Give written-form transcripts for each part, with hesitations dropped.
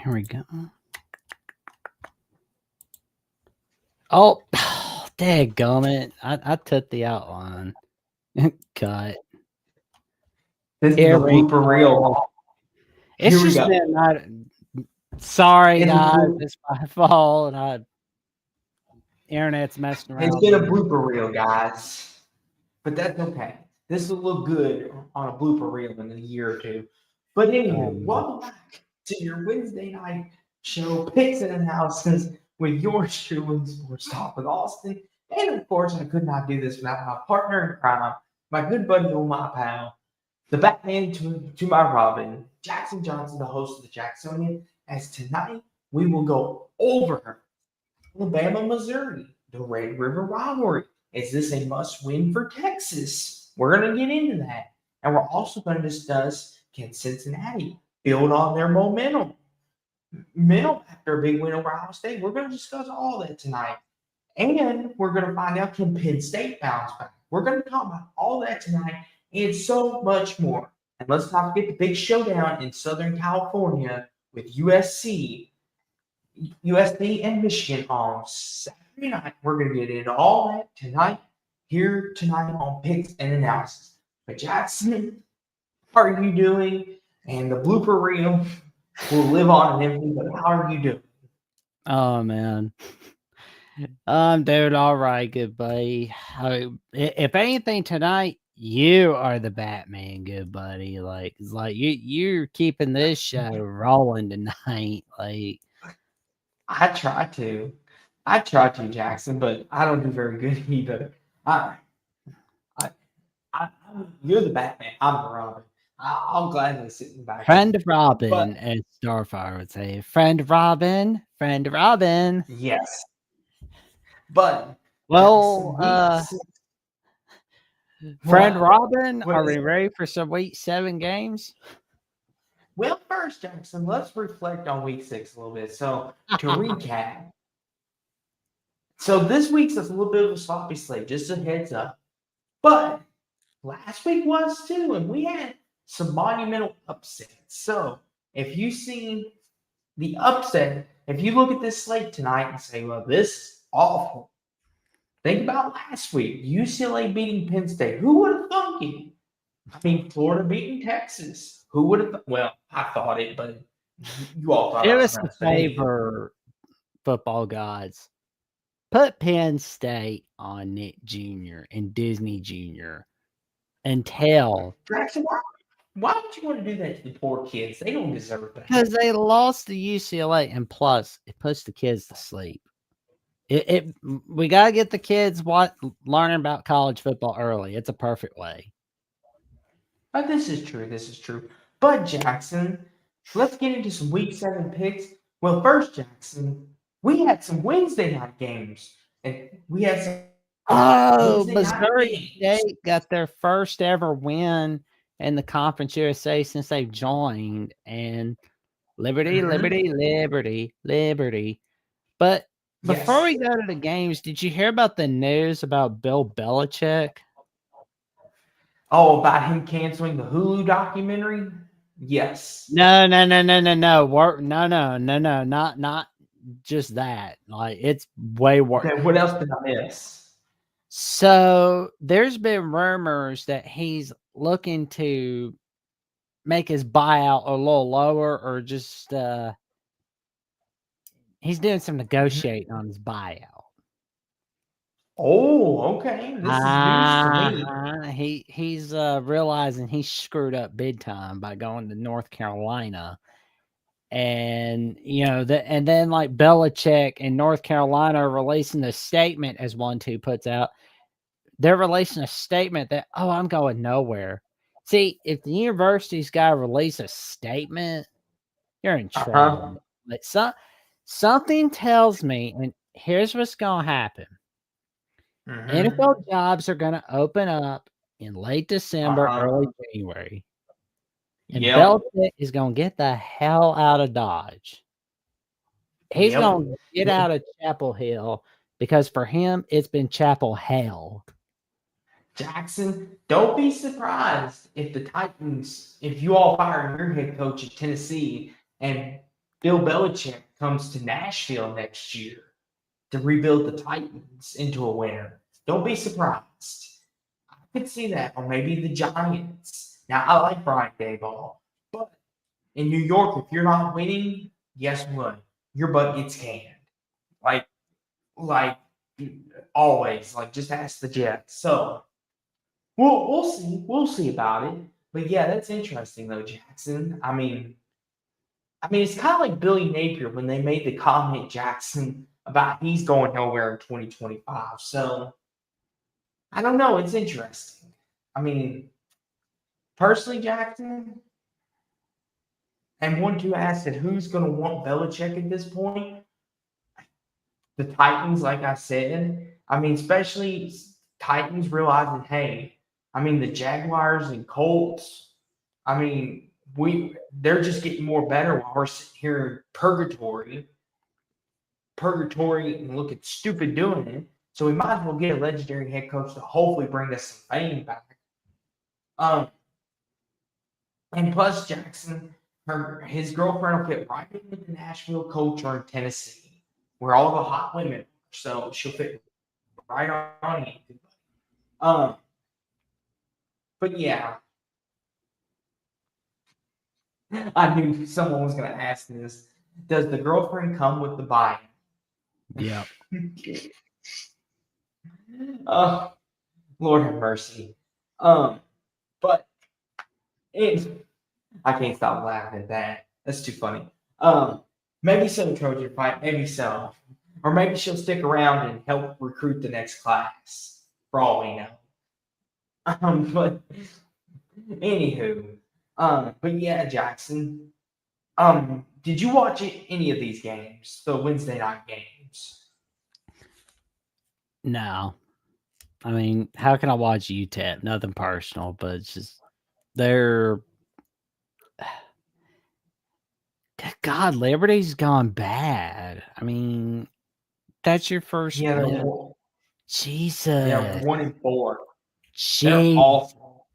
Here we go. Oh, dadgummit. I took the outline. Cut. This is Here the we blooper go. reel. It's Here we just go. been not. Sorry, It's a guys. bloop- It's my fault. Internet's messing around. It's been a blooper reel, guys. But that's okay. This will look good on a blooper reel in a year or two. But anyway, welcome back to your Wednesday night show, Picks and Analysis, with yours truly, Sports Talk with Austin. And of course, I could not do this without my partner in crime, my good buddy, my pal, the Batman to my Robin, Jackson Johnson, the host of the Jacksonian. As tonight we will go over Alabama, Missouri, the Red River Rivalry. Is this a must-win for Texas? We're going to get into that. And we're also going to discuss, can Cincinnati build on their momentum after a big win over Ohio State? We're going to discuss all that tonight. And we're going to find out, can Penn State bounce back? We're going to talk about all that tonight and so much more. And let's not forget the big showdown in Southern California with USC and Michigan on Saturday night. We're going to get into all that tonight, here tonight on Picks and Analysis. But Jackson, how are you doing? And the blooper reel will live on and everything, but how are you doing? Oh, man. I'm doing all right, good buddy. If anything tonight, you are the Batman, good buddy. It's like you're keeping this show rolling tonight. Like, I try to, Jackson, but I don't do very good either. You're the Batman. I'm the Robin. I'll gladly sit in the back. friend of Robin, as Starfire would say. Friend of Robin. Friend of Robin. Yes. But well, Jackson, friend Robin, what are is we it? ready for some week 7 games? Well, first, Jackson, let's reflect on week 6 a little bit. So to recap, so this week's a little bit of a sloppy slate, just a heads up. But last week was too, and we had some monumental upsets. So if you see the upset, if you look at this slate tonight and say, well, this is awful. Think about last week, UCLA beating Penn State. Who would have thunk it? I mean, Florida beating Texas. Who would have? Well, I thought it, but you all thought It I was was a going to say it. favor, football gods. Put Penn State on Nick Jr. and Disney Jr. and tell. Jackson, why would you want to do that to the poor kids? They don't deserve that. Because they lost to UCLA, and plus, it puts the kids to sleep. We gotta get the kids learning about college football early. It's a perfect way. But this is true. This is true. But Jackson, let's get into some week 7 picks. Well, first, Jackson, we had some Wednesday night games, and we had some. Missouri State got their first ever win in the Conference USA since they've joined, and Liberty. But before we go to the games, did you hear about the news about Bill Belichick? Oh, about him canceling the Hulu documentary? Yes. No. Not just that. Like, it's way worse. Okay, what else did I miss? So there's been rumors that he's looking to make his buyout a little lower, or just he's doing some negotiating on his buyout. Oh, okay. This is news to me. He's realizing he screwed up big time by going to North Carolina. And and then like Belichick and North Carolina are releasing a statement, as 1-2 puts out. They're releasing a statement that, I'm going nowhere. See, if the university's got to release a statement, you're in trouble. Like, something tells me, and here's what's going to happen. NFL jobs are going to open up in late December, early January. And Belichick is going to get the hell out of Dodge. He's going to get out of Chapel Hill, because for him, it's been Chapel Hell. Jackson, don't be surprised if the Titans, if you all fire your head coach at Tennessee and Bill Belichick comes to Nashville next year to rebuild the Titans into a winner. Don't be surprised. I could see that, or maybe the Giants. Now, I like Brian Daboll, but in New York, if you're not winning, guess what? Your butt gets canned. Like, like always. Like, just ask the Jets. So we'll see. We'll see about it. But yeah, that's interesting though, Jackson. I mean, it's kind of like Billy Napier when they made the comment, Jackson, about he's going nowhere in 2025. So I don't know. It's interesting. I mean, personally, Jackson, and one to ask that who's going to want Belichick at this point? The Titans, like I said. I mean, especially Titans realizing, hey, I mean, the Jaguars and Colts, I mean, they're just getting more better while we're sitting here in purgatory and looking stupid doing it. So we might as well get a legendary head coach to hopefully bring us some fame back. And plus Jackson, his girlfriend will fit right in with the Nashville culture in Tennessee, where all the hot women are. So she'll fit right on in. But yeah, I knew someone was going to ask this. Does the girlfriend come with the buy-in? Yeah. Oh, Lord have mercy. But I can't stop laughing at that. That's too funny. Maybe so, Trojan fight. Maybe so, or maybe she'll stick around and help recruit the next class. For all we know. But anywho, but yeah, Jackson. Did you watch any of these games? The Wednesday night games? No. I mean, how can I watch UTEP? Nothing personal, but it's just they're God, Liberty's gone bad. I mean, that's your first Yeah, win. Jesus. Yeah, 1-4. They're Jeez. awful.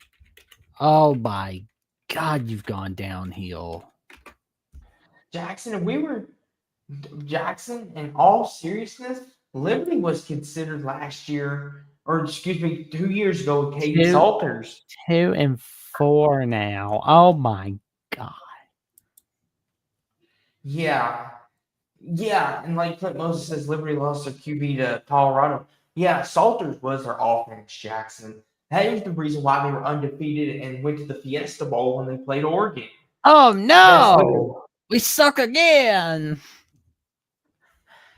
Oh my God, you've gone downhill. Jackson, in all seriousness, Liberty was considered last year, or excuse me, 2 years ago with Katie Salters. 2-4 now. Oh my God. Yeah. And like Clint Moses says, Liberty lost their QB to Colorado. Yeah, Salters was their offense, Jackson. That is the reason why they were undefeated and went to the Fiesta Bowl when they played Oregon. Oh no! We suck again.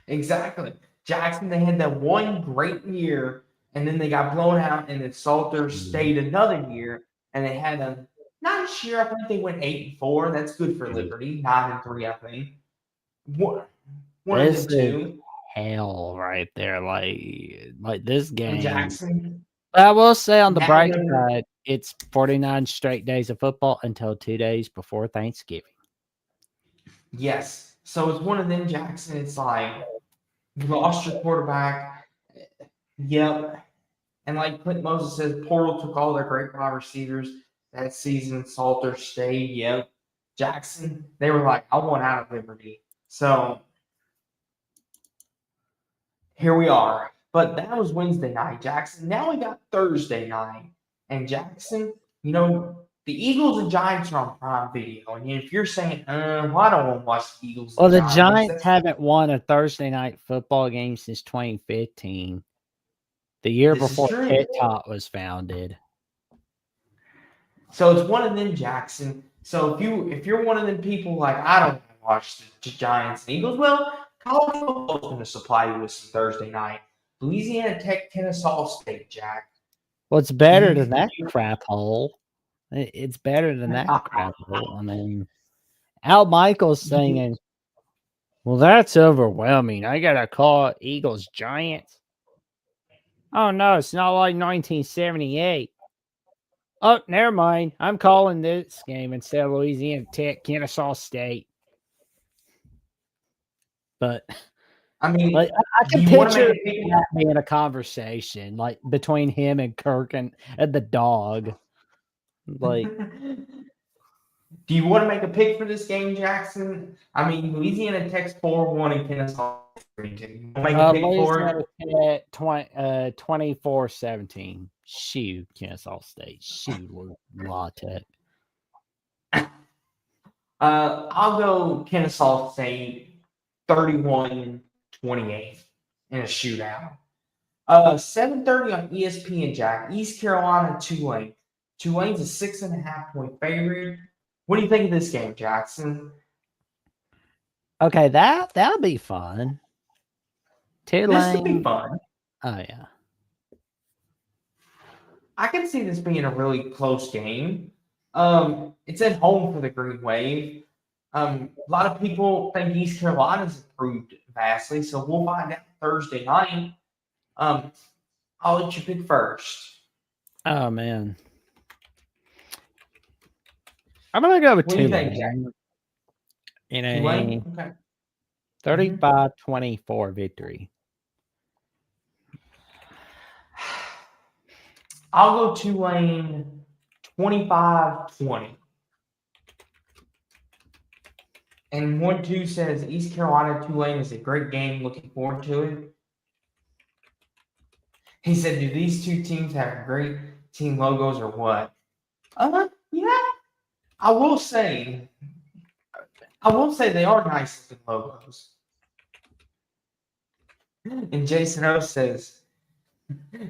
Exactly. Jackson, they had that one great year, and then they got blown out, and then Salters stayed another year, and they had a nice year. I think they went 8-4. That's good for Liberty. 9-3, I think. One of the two. Hell right there. Like this game. Jackson. I will say on the bright side, it's 49 straight days of football until 2 days before Thanksgiving. Yes. So it's one of them, Jackson. It's like you lost your quarterback. Yep. And like Clint Moses says, Portal took all their great wide receivers that season. Salter stayed. Yep. Jackson, they were like, I want out of Liberty. So here we are. But that was Wednesday night, Jackson. Now we got Thursday night. And Jackson, the Eagles and Giants are on Prime Video. And if you're saying, well, I don't want to watch the Eagles and Giants. Well, the Giants haven't won a Thursday night football game since 2015. The year before Pit Top was founded. So it's one of them, Jackson. So if you're one of them people like, I don't watch the Giants and Eagles, well, college football is going to supply you with some Thursday night. Louisiana Tech, Kennesaw State, Jack. Well, it's better than that crap hole. It's better than that crap hole. I mean, Al Michaels saying, well, that's overwhelming. I got to call Eagles Giants. Oh, no, it's not like 1978. Oh, never mind. I'm calling this game instead of Louisiana Tech, Kennesaw State. But I mean, I can picture that being a conversation like between him and Kirk and the dog. Like, Do you want to make a pick for this game, Jackson? I mean, Louisiana Tech's 4-1 and Kennesaw 3-2. You want to make a pick for it? Louisiana Tech 24-17. Shoot, Kennesaw State. Shoot, La Tech. I'll go Kennesaw State 31-28 in a shootout. 7:30 on ESPN, Jack. East Carolina, Tulane. Tulane's a 6.5-point favorite. What do you think of this game, Jackson? Okay, that'll be fun. This will be fun. Oh yeah. I can see this being a really close game. It's at home for the Green Wave. A lot of people think East Carolina's improved vastly, so we'll find out Thursday night. I'll let you pick first. Oh man. I'm gonna go with Tulane. In a 35-24 victory. I'll go Tulane 25-20. And 1-2 says East Carolina Tulane is a great game. Looking forward to it. He said, do these two teams have great team logos or what? Yeah. I will say they are nice looking logos. And Jason O says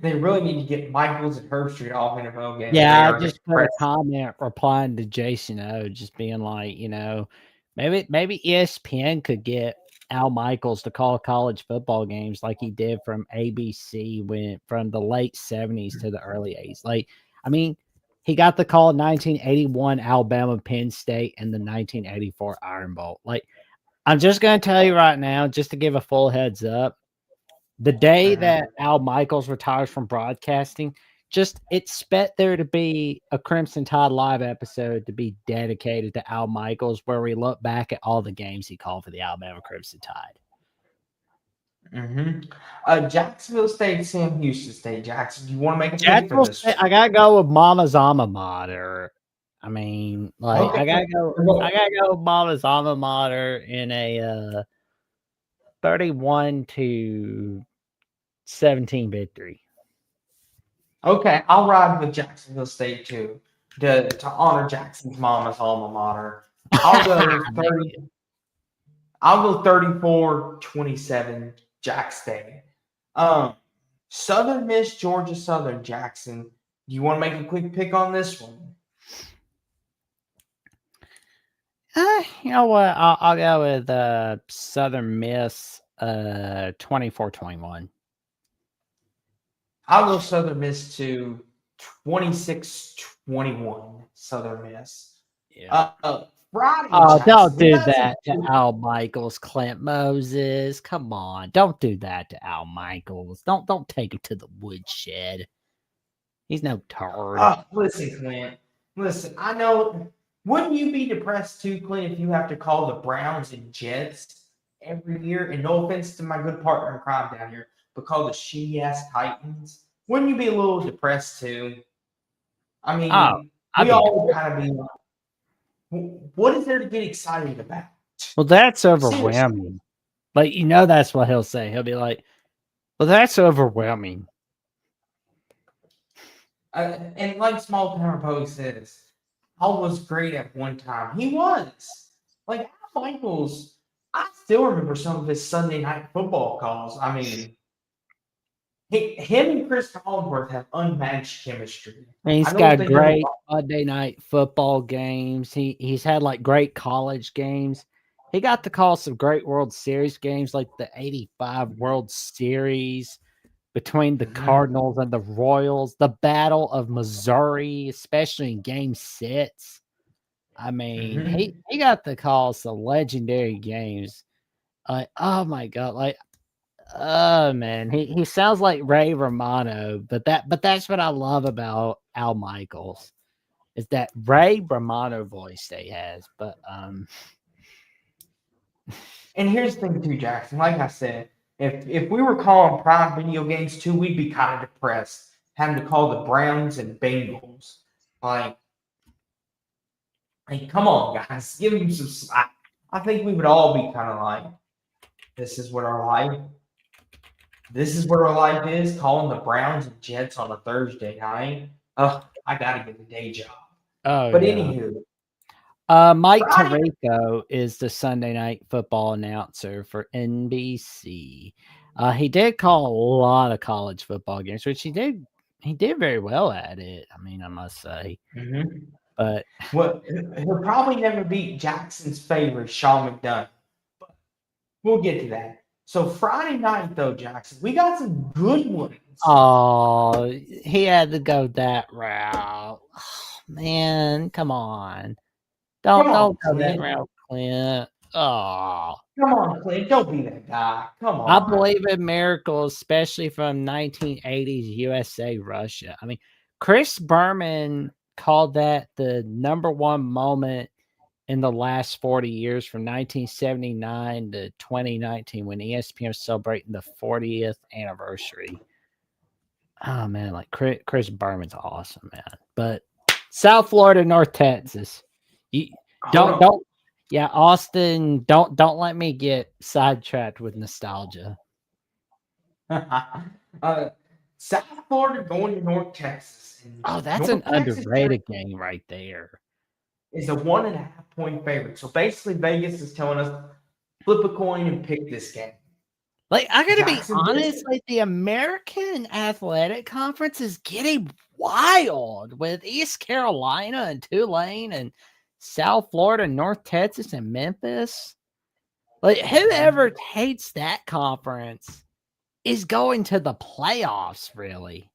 they really need to get Michaels and Herbstreit off NFL games. Yeah, I just put a comment replying to Jason O, just being like, maybe ESPN could get Al Michaels to call college football games like he did from ABC from the late 70s to the early 80s. Like, I mean, he got the call in 1981 Alabama Penn State and the 1984 Iron Bowl. Like, I'm just going to tell you right now, just to give a full heads up, the day that Al Michaels retires from broadcasting, expect there to be a Crimson Tide Live episode to be dedicated to Al Michaels, where we look back at all the games he called for the Alabama Crimson Tide. Jacksonville State, Sam Houston State. Jackson, do you want to make a pick for this? I gotta go with Mama's alma mater. I mean, like, I gotta go with Mama's alma mater in a 31-17 victory. Okay, I'll ride with Jacksonville State too to honor Jackson's mama's alma mater. I'll go 30. I'll go 34-27 Jack State. Southern Miss, Georgia Southern, Jackson. Do you want to make a quick pick on this one? You know what? I'll go with Southern Miss 24-21. I'll go Southern Miss to 26-21 Southern Miss. Yeah. Friday, don't do that to Al Michaels, Clint Moses. Come on. Don't do that to Al Michaels. Don't take him to the woodshed. He's no turd. Listen, Clint. Listen, I know. Wouldn't you be depressed too, Clint, if you have to call the Browns and Jets every year? And no offense to my good partner in crime down here, but call the shitty-ass Titans? Wouldn't you be a little depressed too? I mean, we all kind of be like, what is there to get excited about? Well, that's overwhelming. Like, that's what he'll say. He'll be like, well, that's overwhelming. And like Small Town Poe says, Al was great at one time. He was. Like, Al Michaels, I still remember some of his Sunday night football calls. I mean, him and Chris Collinsworth have unmatched chemistry. And he's got great Monday night football games. He's had like great college games. He got to call some great World Series games, like the '85 World Series between the Cardinals and the Royals, the Battle of Missouri, especially in Game 6. I mean, he got to call some legendary games. Oh my God! Like, oh man, he sounds like Ray Romano, but that's what I love about Al Michaels, is that Ray Romano voice that he has. But and here's the thing too, Jackson. Like I said, if we were calling prime video games too, we'd be kind of depressed having to call the Browns and Bengals. Like, Hey, come on, guys, give him some slack. I think we would all be kind of like, this is what our life. This is what our life is. Calling the Browns and Jets on a Thursday night. Oh, I gotta get a day job. Oh But yeah. anywho, Mike Friday. Tirico is the Sunday night football announcer for NBC. He did call a lot of college football games, which he did very well at it. I mean, I must say. Mm-hmm. But Well, he'll probably never beat Jackson's favorite, Sean McDonough. But we'll get to that. So Friday night, though, Jackson, we got some good ones. oh, he had to go that route. Oh, man, come on. Come Don't on, go that Clint. route, Clint. Oh. Come on, Clint. Don't be that guy. Come I on. believe in miracles, especially from 1980s USA Russia. I mean, Chris Berman called that the number one moment in the last 40 years from 1979 to 2019 when ESPN was celebrating the 40th anniversary. Oh man, like Chris Berman's awesome, man. But South Florida, North Texas. You Hold on. don't yeah, Austin, don't let me get sidetracked with nostalgia. South Florida going to North Texas. And Oh, that's an North Texas underrated game right there. is a 1.5-point favorite. So basically, Vegas is telling us flip a coin and pick this game. Like, I gotta be Jackson, honest, like the American Athletic Conference is getting wild with East Carolina and Tulane and South Florida, North Texas, and Memphis. Like, whoever takes that conference is going to the playoffs, really.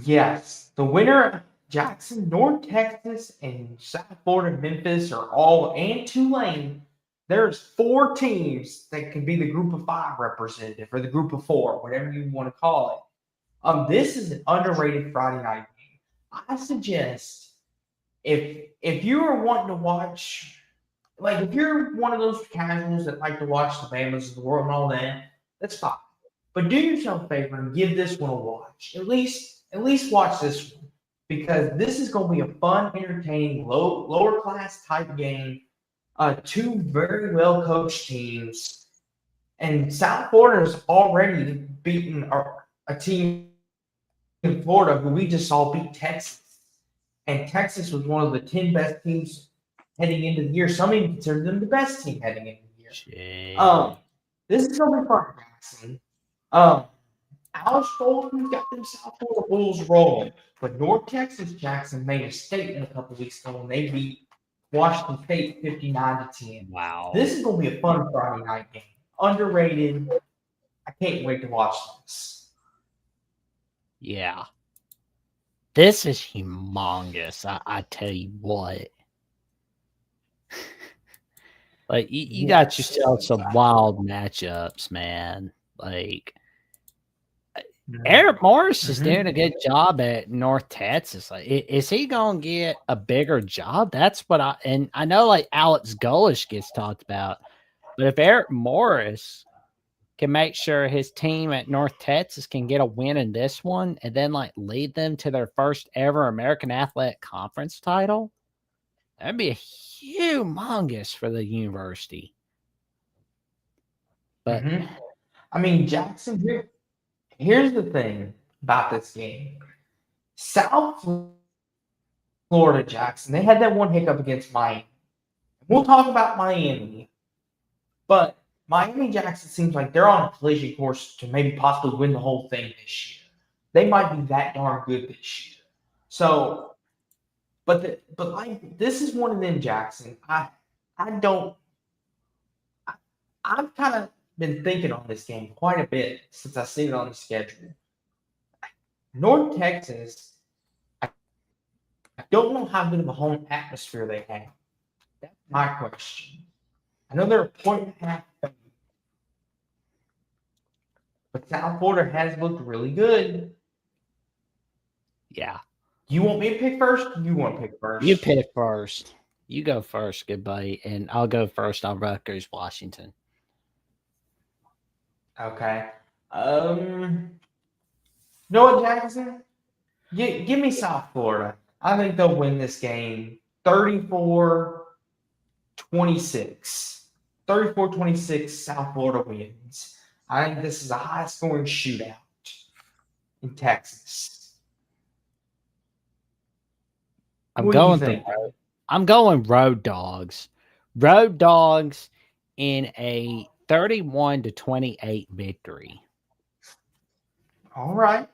yes, the winner, Jackson, North Texas, and South Florida, Memphis are all, and Tulane. There's 4 teams that can be the group of 5 representative or the group of 4, whatever you want to call it. This is an underrated Friday night game. I suggest if you are wanting to watch, like if you're one of those casuals that like to watch the Bamas of the world and all that, that's fine. But do yourself a favor and give this one a watch. At least watch this one because this is going to be a fun, entertaining, lower class type game. 2 very well coached teams, and South Florida has already beaten a team in Florida who we just saw beat Texas. And Texas was one of the 10 best teams heading into the year. Some even consider them the best team heading into the year. Jeez. This is going to be fun, Jackson. Alex Bolton's got them South Florida Bulls rolling. But North Texas Jackson made a statement a couple weeks ago when they beat Washington State 59-10. Wow. This is going to be a fun Friday night game. Underrated. I can't wait to watch this. Yeah. This is humongous. I tell you what. Like you got yourself some wild matchups, man. Like Eric Morris is doing a good job at North Texas. Like, is he gonna get a bigger job? That's what I know. Like Alex Golish gets talked about, but if Eric Morris can make sure his team at North Texas can get a win in this one and then like lead them to their first ever American Athletic Conference title, that'd be a humongous for the university. But I mean, Jackson, here's the thing about this game. South Florida, Jackson, they had that one hiccup against Miami. We'll talk about Miami, but Miami Jackson seems like they're on a collision course to maybe possibly win the whole thing this year. They might be that darn good this year. So, but like this is one of them, Jackson. I've kind of been thinking on this game quite a bit since I've seen it on the schedule. North Texas, I don't know how good of a home atmosphere they have. That's my question. I know they're a 1.5 favorite, but South Florida has looked really good. yeah. You want me to pick first? You want to pick first? You pick first. You go first, good buddy, and I'll go first on Rutgers, Washington. Okay. You know what, Jackson? Give me South Florida. I think they'll win this game 34-26. 34-26, South Florida wins. I think this is a high-scoring shootout in Texas. I'm What do you going think? I'm going Road Dogs. Road Dogs in a 31-28 victory. All right.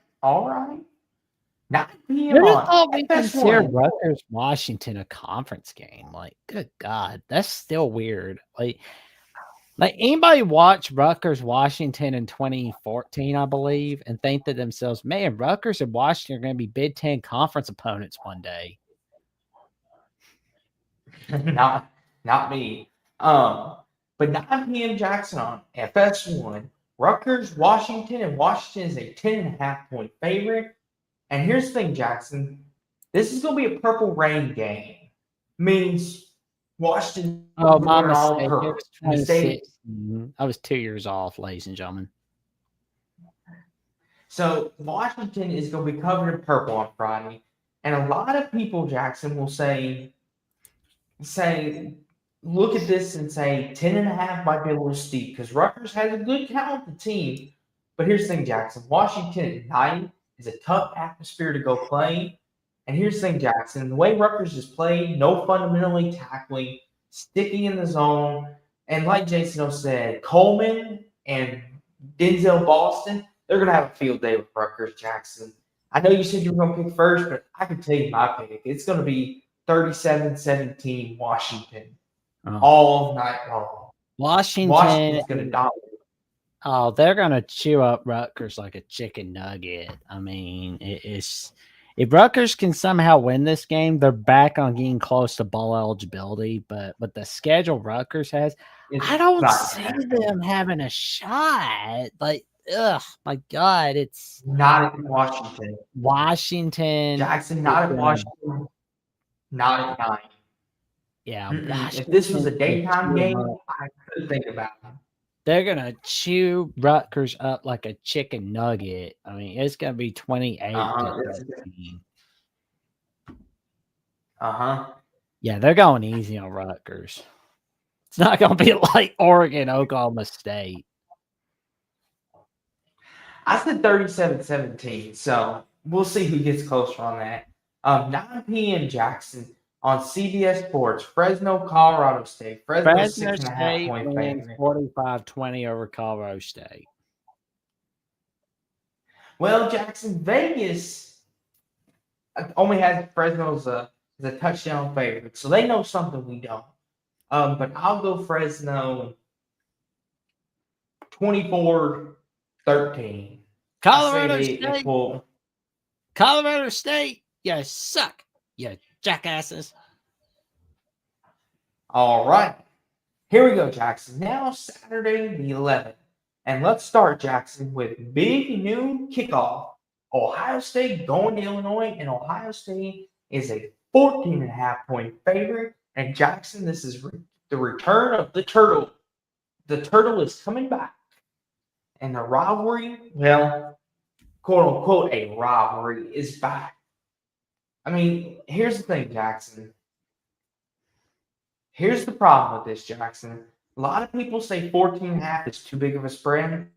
9 p.m. Who on thought we considered FS1. Rutgers Washington a conference game? Like, good God, that's still weird. Like anybody watch Rutgers Washington in 2014, I believe, and think to themselves, man, Rutgers and Washington are going to be Big Ten conference opponents one day. not me. But 9 p.m. Jackson on FS1. Rutgers, Washington, and Washington is a 10.5-point favorite. And here's the thing, Jackson. This is going to be a purple rain game. Means Washington. Oh, my mistake. All It was 26. I was 2 years off, ladies and gentlemen. So Washington is going to be covered in purple on Friday. And a lot of people, Jackson, will say, look at this and say 10.5 might be a little steep because Rutgers has a good talented team. But here's the thing, Jackson. Washington at night is a tough atmosphere to go play. And here's the thing, Jackson. The way Rutgers is played, no fundamentally tackling, sticking in the zone. And like Jason said, Coleman and Denzel Boston, they're going to have a field day with Rutgers, Jackson. I know you said you were going to pick first, but I can tell you my pick. It's going to be 37-17 Washington all night long. Washington's going to dominate. Oh, they're going to chew up Rutgers like a chicken nugget. I mean, if Rutgers can somehow win this game, they're back on getting close to bowl eligibility. But with the schedule Rutgers has, I don't see them having a shot. Like, ugh, my God, it's not in Washington. Jackson, not in Washington. Not at 9. Yeah. If this was a daytime game, I could think about it. They're going to chew Rutgers up like a chicken nugget. I mean, it's going to be 28-13. Yeah, they're going easy on Rutgers. It's not going to be like Oregon, Oklahoma State. I said 37-17, so we'll see who gets closer on that. 9 p.m. Jackson on CBS Sports, Fresno, Colorado State. Fresno 6.5-point favorite. 45-20 over Colorado State. Well, Jackson, Vegas only has Fresno as a touchdown favorite, so they know something we don't. But I'll go Fresno 24-13. Colorado State, you suck, you jackasses. All right. Here we go, Jackson. Now Saturday the 11th. And let's start, Jackson, with big noon kickoff. Ohio State going to Illinois, and Ohio State is a 14.5-point favorite. And Jackson, this is the return of the turtle. The turtle is coming back. And the rivalry, well, quote unquote, a rivalry is back. I mean, here's the thing, Jackson. Here's the problem with this, Jackson. A lot of people say 14.5 is too big of a spread.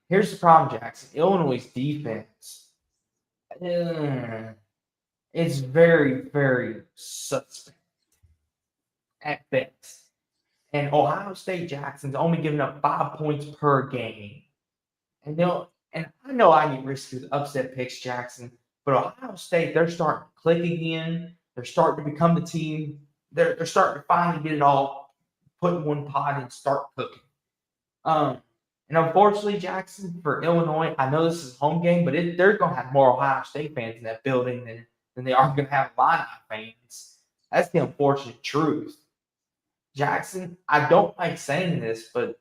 Here's the problem, Jackson. Illinois' defense. It's very, very suspect at best. And Ohio State, Jackson's only giving up 5 points per game. And I know I get risky with upset picks, Jackson, but Ohio State, they're starting to click again. They're starting to become the team. They're starting to finally get it all put in one pot and start cooking. And unfortunately, Jackson, for Illinois, I know this is a home game, but they're going to have more Ohio State fans in that building than they are going to have Illini fans. That's the unfortunate truth. Jackson, I don't like saying this, but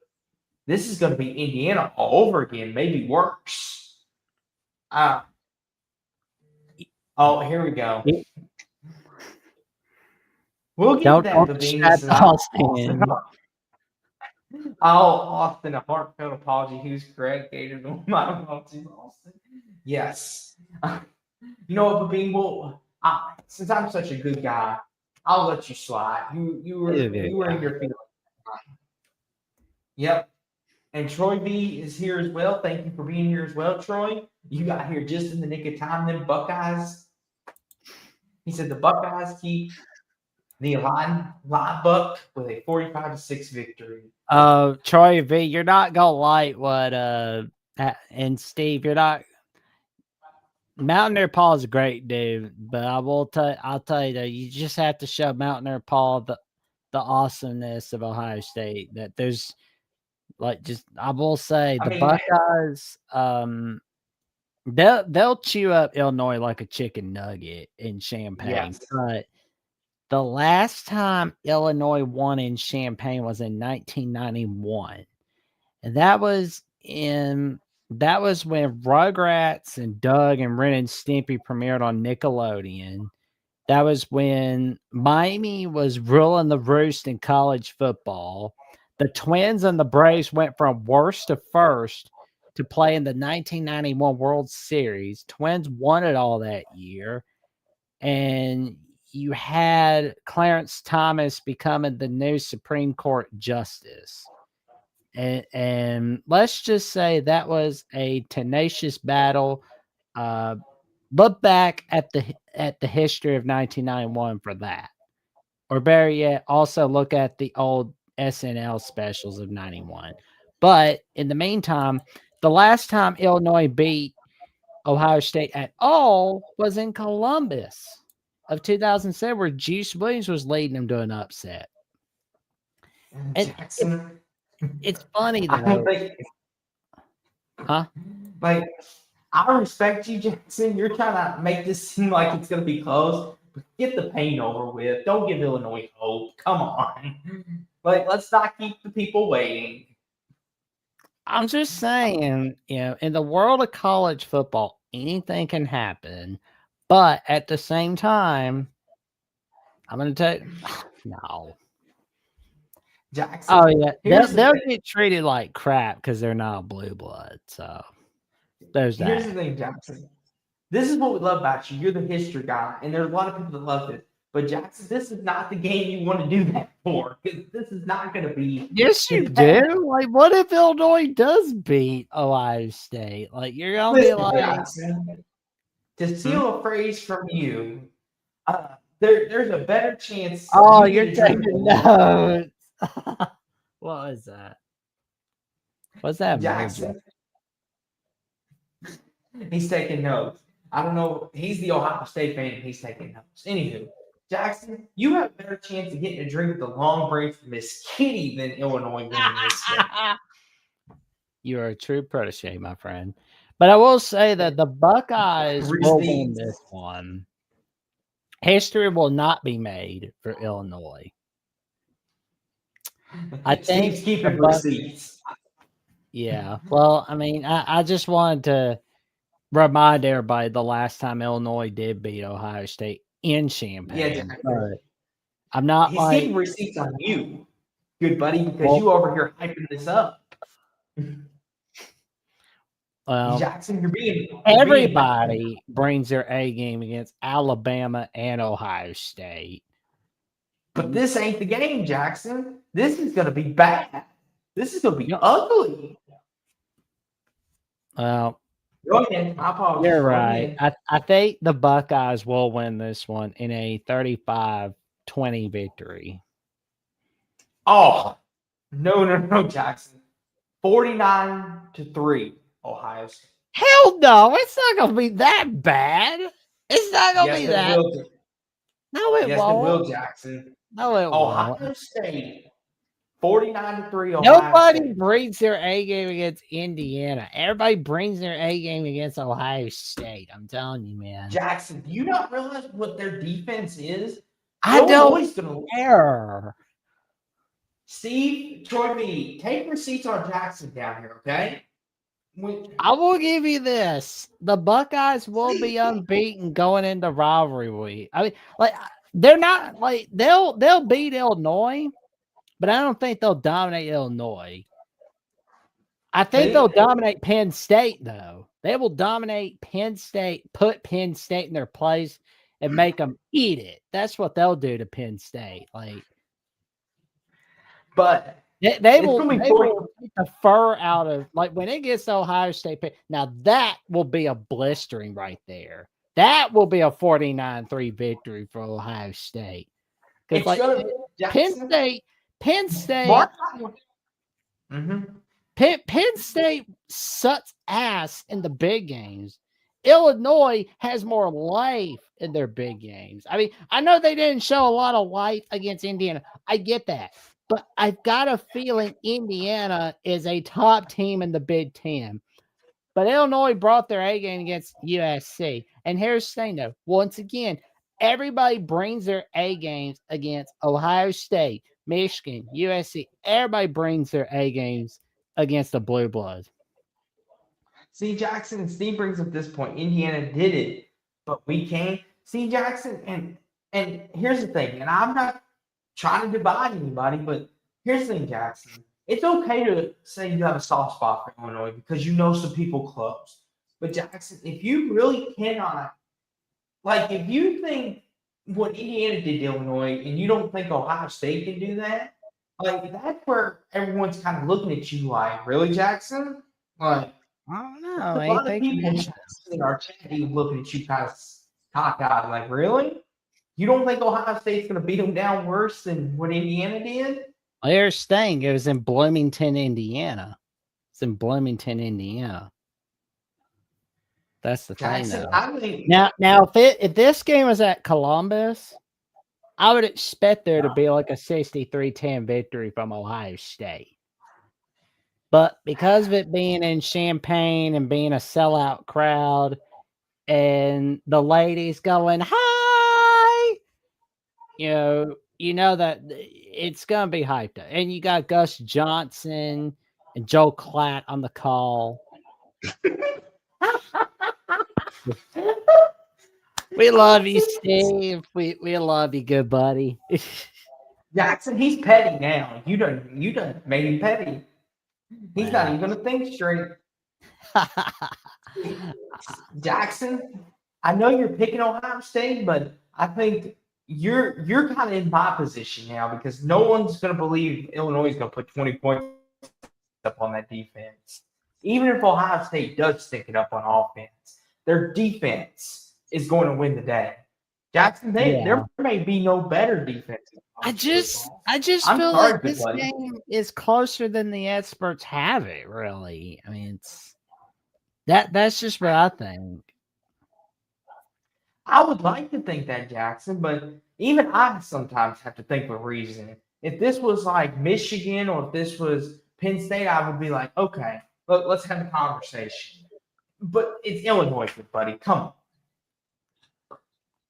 this is going to be Indiana all over again, maybe worse. Oh, here we go. We'll get to that, but Austin, a heartfelt apology. Who's correct? Gator, my apologies, Austin. Yes. You know what, Babine? since I'm such a good guy, I'll let you slide. You were in your feelings. Yep. And Troy B is here as well. Thank you for being here as well, Troy. You got here just in the nick of time. Them Buckeyes. He said the Buckeyes keep the line buck with a 45-6 victory. Troy V, you're not gonna like what and Steve, you're not. Mountaineer Paul is a great dude, but I'll tell you that you just have to show Mountaineer Paul the awesomeness of Ohio State. That there's I will say the Buckeyes, they'll chew up Illinois like a chicken nugget in Champaign. Yes. But the last time Illinois won in Champaign was in 1991, and that was when Rugrats and Doug and Ren and Stimpy premiered on Nickelodeon. That was when Miami was ruling the roost in college football. The Twins and the Braves went from worst to first to play in the 1991 World Series. Twins won it all that year. And you had Clarence Thomas becoming the new Supreme Court justice. And let's just say that was a tenacious battle. Look back at the history of 1991 for that. Or better yet, also look at the old SNL specials of 91. But in the meantime, the last time Illinois beat Ohio State at all was in Columbus of 2007, where Juice Williams was leading them to an upset. And Jackson, it's funny though. Like, I respect you, Jackson. You're trying to make this seem like it's going to be close. But get the pain over with. Don't give Illinois hope. Come on. Like, let's not keep the people waiting. I'm just saying, in the world of college football, anything can happen. But at the same time, I'm going to tell you, no. Jackson. Oh, yeah. They'll get treated like crap because they're not blue blood. So there's that. Here's the thing, Jackson. This is what we love about you. You're the history guy, and there's a lot of people that love it. But Jackson, this is not the game you want to do that for, because this is not going to be. Yes, you do. Like, what if Illinois does beat Ohio State? Like, you're gonna be like, Jackson, to steal a phrase from you, there's a better chance. Oh, you're taking notes. What was that? What's that, Jackson? He's taking notes. I don't know. He's the Ohio State fan. He's taking notes. Anywho, Jackson, you have a better chance of getting a drink at the Long Branch Miss Kitty than Illinois winning this game. You are a true protege, my friend. But I will say that the Buckeyes will win this one. History will not be made for Illinois. I think Steve's keeping receipts. Yeah. Well, I mean, I just wanted to remind everybody the last time Illinois did beat Ohio State in Champaign. Yeah, I'm not He's keeping receipts on you, good buddy, because you over here hyping this up. Well, Jackson, everybody brings their A game against Alabama and Ohio State. But this ain't the game, Jackson. This is going to be bad. This is going to be ugly. Well, go ahead. I apologize. You're right. I think the Buckeyes will win this one in a 35-20 victory. Oh, no, Jackson. 49-3, Ohio State. Hell no, it's not going to be that bad. It's not going to be that. No, it won't. Yes, it will, Jackson. No, it won't. Ohio State, 49-3. Nobody brings their A game against Indiana. Everybody brings their A game against Ohio State. I'm telling you, man. Jackson, do you not realize what their defense is? I don't care. Steve, Troy B, take receipts on Jackson down here, okay? I will give you this. The Buckeyes will be unbeaten going into rivalry week. I mean, like, they're not like they'll beat Illinois, but I don't think they'll dominate Illinois. I think they'll dominate Penn State, though. They will dominate Penn State, put Penn State in their place, and make them eat it. That's what they'll do to Penn State. Like, but they it's will gonna be take the fur out of, like, when it gets to Ohio State. Now that will be a blistering right there. That will be a 49-3 victory for Ohio State. Because, like, Jackson, Penn State, Mark. Mm-hmm. Penn State sucks ass in the big games. Illinois has more life in their big games. I mean, I know they didn't show a lot of life against Indiana. I get that. But I've got a feeling Indiana is a top team in the Big Ten. But Illinois brought their A game against USC. And here's the thing, though. Once again, everybody brings their A games against Ohio State, Michigan, USC. Everybody brings their A games against the Blue Bloods. See, Jackson, and Steve brings up this point. Indiana did it, but we can't. See, Jackson, and here's the thing, and I'm not trying to divide anybody, but here's the thing, Jackson. It's okay to say you have a soft spot for Illinois because you know some people close. But Jackson, if you really cannot, like, if you think what Indiana did to Illinois and you don't think Ohio State can do that, like, that's where everyone's kind of looking at you like, really, Jackson? Like, I don't know. a lot of people in our chat looking at you kind of cockeyed, like, really? You don't think Ohio State's going to beat them down worse than what Indiana did? Well, here's the thing. It was in Bloomington, Indiana. It's in Bloomington, Indiana. That's the thing, though. I think, now, if this game was at Columbus, I would expect there to be like a 63-10 victory from Ohio State. But because of it being in Champaign and being a sellout crowd and the ladies going, hi, you know that it's going to be hyped up. And you got Gus Johnson and Joe Klatt on the call. We love you, Steve. We love you, good buddy. Jackson, he's petty now. You done made him petty. He's not even going to think straight. Jackson, I know you're picking Ohio State, but I think you're kind of in my position now because no one's going to believe Illinois is going to put 20 points up on that defense. Even if Ohio State does stick it up on offense, their defense is going to win the day. Jackson, there may be no better defense. I just feel like this game is closer than the experts have it, really. I mean, that's just what I think. I would like to think that, Jackson, but even I sometimes have to think with reason. If this was like Michigan or if this was Penn State, I would be like, okay, let's have a conversation. But it's Illinois, buddy. Come on.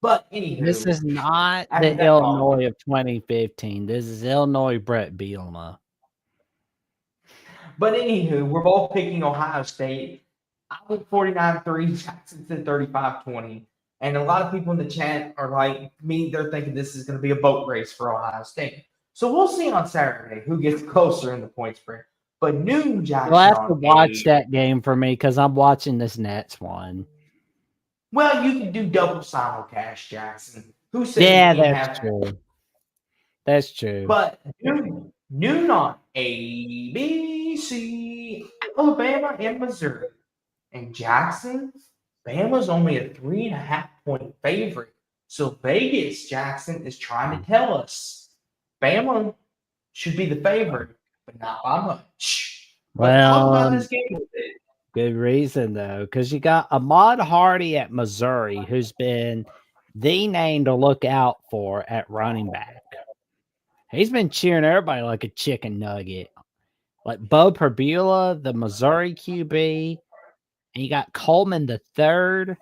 But anywho, this is not the Illinois of 2015. This is Illinois Brett Bielema. But anywho, we're both picking Ohio State. I went 49-3, Jackson said 35-20. And a lot of people in the chat are like me, they're thinking this is going to be a boat race for Ohio State. So we'll see on Saturday who gets closer in the point spread. But noon, Jackson. You'll have to watch that game for me because I'm watching this Nets one. Well, you can do double simulcast, Jackson. Who said that's true. That's true. But noon on ABC, Alabama and Missouri. And Jackson, Bama's only a 3.5-point favorite. So Vegas, Jackson, is trying to tell us Bama should be the favorite, but not by much. Well, talk about this game a bit. Good reason, though, because you got Ahmad Hardy at Missouri, who's been the name to look out for at running back. He's been cheering everybody like a chicken nugget. Like Bo Perbula, the Missouri QB, and you got Coleman III,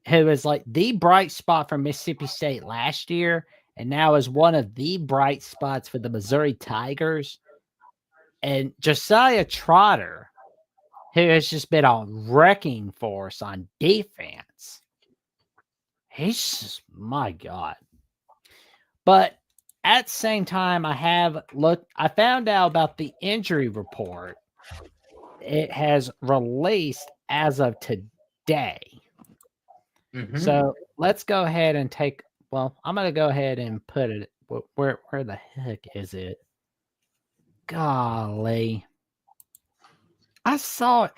who is like the bright spot for Mississippi State last year, and now is one of the bright spots for the Missouri Tigers. And Josiah Trotter, who has just been on wrecking force on defense. He's just, my God. But at the same time, I found out about the injury report. It has released as of today. Mm-hmm. So let's go ahead and take. Well, I'm gonna go ahead and put it. Where the heck is it? Golly, I saw it.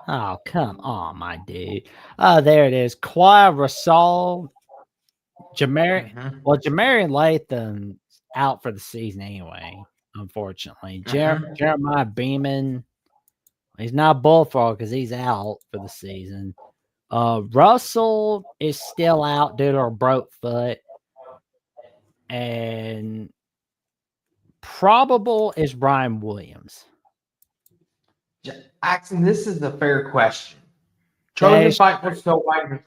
Oh, come on, my dude. Oh, there it is. Kawhi Rasol, Jamari. Mm-hmm. Well, Jamarian Latham's out for the season anyway. Unfortunately, Mm-hmm. Jeremiah Beeman. He's not Bullfrog because he's out for the season. Russell is still out due to a broke foot, and probable is Brian Williams. Jackson, this is a fair question. Trojan There's fight wants to know why.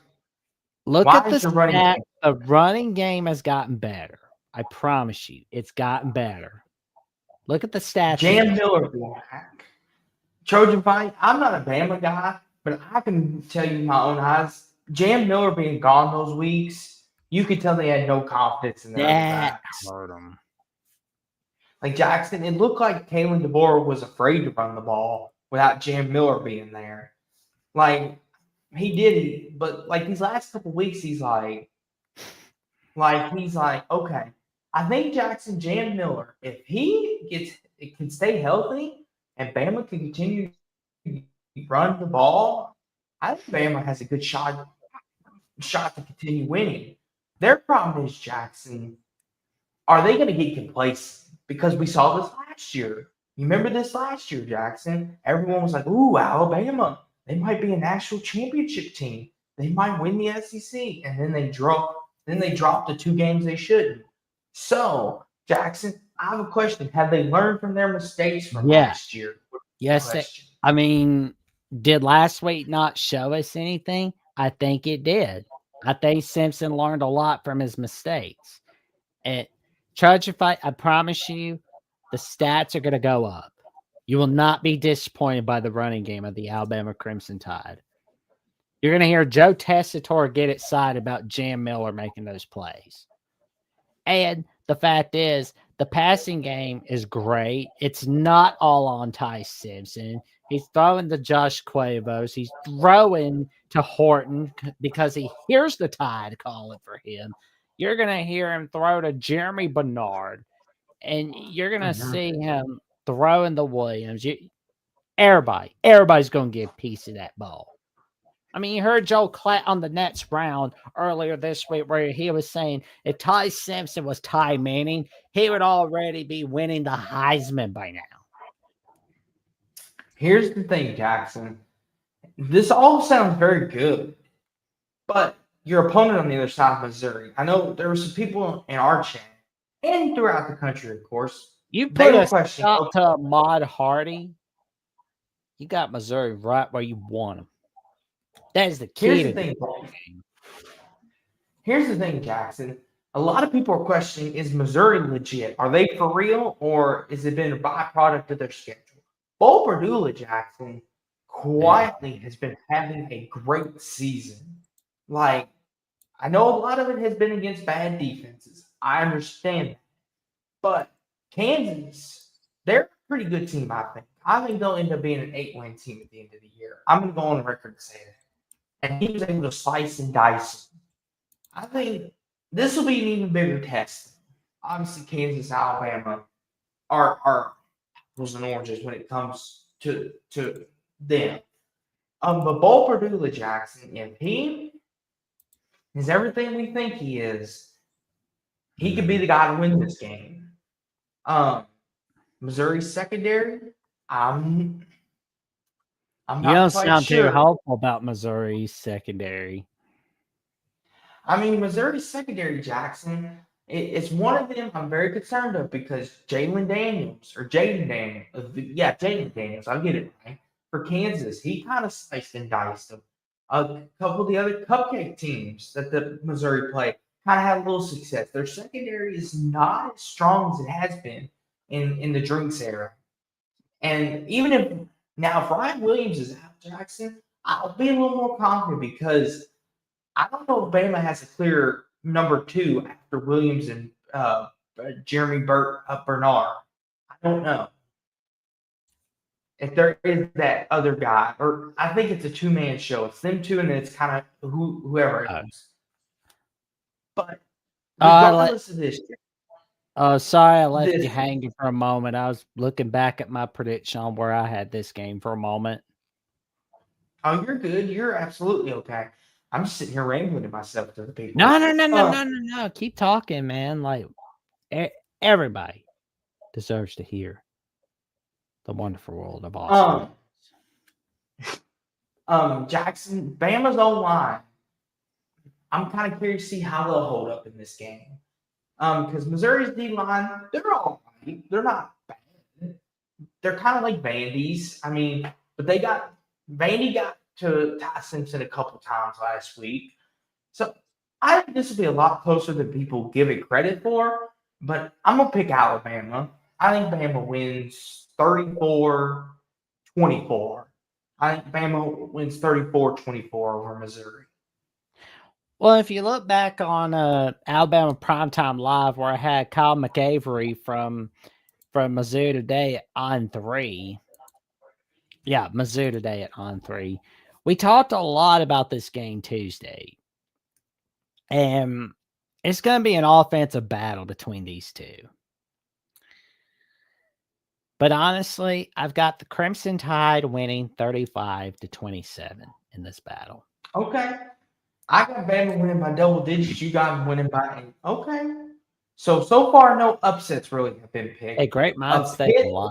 Look at Why the is your running stat. game? The running game has gotten better. I promise you, it's gotten better. Look at the stats Jam again. Miller being back. Trojan fight. I'm not a Bama guy, but I can tell you my own eyes. Jam Miller being gone those weeks, you could tell they had no confidence in their other That backs. hurt them. Like Jackson, it looked like Kalen DeBoer was afraid to run the ball without Jam Miller being there. Like he did, but like these last couple weeks, he's like, okay. I think Jackson Jam Miller, if it can stay healthy and Bama can continue to run the ball, I think Bama has a good shot to continue winning. Their problem is Jackson. Are they going to get complacent? Because we saw this last year. You remember this last year, Jackson? Everyone was like, "Ooh, Alabama, they might be a national championship team. They might win the SEC," and then they dropped the 2 games they shouldn't. So, Jackson, I have a question. Have they learned from their mistakes from last year? Yes. I mean, did last week not show us anything? I think it did. I think Simpson learned a lot from his mistakes. And Trojan fight, I promise you, the stats are going to go up. You will not be disappointed by the running game of the Alabama Crimson Tide. You're going to hear Joe Tessitore get excited about Jam Miller making those plays. And the fact is, the passing game is great. It's not all on Ty Simpson. He's throwing to Josh Cuervos. He's throwing to Horton because he hears the Tide calling for him. You're going to hear him throw to Jeremy Bernard. And you're going to see him throwing the Williams. Everybody's going to get a piece of that ball. I mean, you heard Joe Klatt on the Nets round earlier this week where he was saying if Ty Simpson was Ty Manning, he would already be winning the Heisman by now. Here's the thing, Jackson. This all sounds very good, but your opponent on the other side of Missouri, I know there were some people in our chat and throughout the country, of course. You put a stop to Ahmad Hardy, you got Missouri right where you want them. That is the key. Here's the thing, Jackson. A lot of people are questioning, is Missouri legit? Are they for real, or has it been a byproduct of their schedule? Bo Berdula, Jackson, quietly has been having a great season. Like, I know a lot of it has been against bad defenses. I understand that. But Kansas, they're a pretty good team, I think. I think they'll end up being an 8-win team at the end of the year. I'm going to go on the record and say that. And he was able to slice and dice. I think this will be an even bigger test. Obviously, Kansas, Alabama are apples and oranges when it comes to them. But Bo Berdula, Jackson, if he is everything we think he is, he could be the guy to win this game. Missouri secondary, I'm not quite sound sure. too hopeful about Missouri's secondary. I mean, Missouri's secondary, Jackson, it's one of them I'm very concerned of because Jaden Daniels, I'll get it right, for Kansas, he kind of sliced and diced them. A couple of the other cupcake teams that the Missouri play kind of had a little success. Their secondary is not as strong as it has been in the Drinks era. And even if Ryan Williams is out, Jackson, I'll be a little more confident because I don't know if Bama has a clear number 2 after Williams and Jeremy Bernard. I don't know. if there is that other guy, or I think it's a two-man show. It's them two, and then it's kind of whoever Oh, else. But I let. regardless of this, Oh, sorry, I left this you hanging for a moment. I was looking back at my prediction on where I had this game for a moment. oh, you're good. You're absolutely okay. I'm just sitting here rambling to myself to the people. No. Keep talking, man. Like everybody deserves to hear the wonderful world of Austin. Jackson, Bama's O-line. I'm kind of curious to see how they'll hold up in this game. Because Missouri's D-line, they're all right. They're not bad. They're kind of like Vandy's. I mean, but Vandy got to Ty Simpson a couple times last week. So I think this will be a lot closer than people give it credit for. But I'm going to pick Alabama. I think Bama wins 34-24. I think Bama wins 34-24 over Missouri. Well, if you look back on Alabama Primetime Live, where I had Kyle McAvery from Mizzou Today at On 3. Yeah, Mizzou Today at On 3. We talked a lot about this game Tuesday. And it's going to be an offensive battle between these two. But honestly, I've got the Crimson Tide winning 35-27 in this battle. Okay. I got Bama winning by double digits. You got them winning by 8. Okay. So far, no upsets really have been picked. Hey, great minds think alike.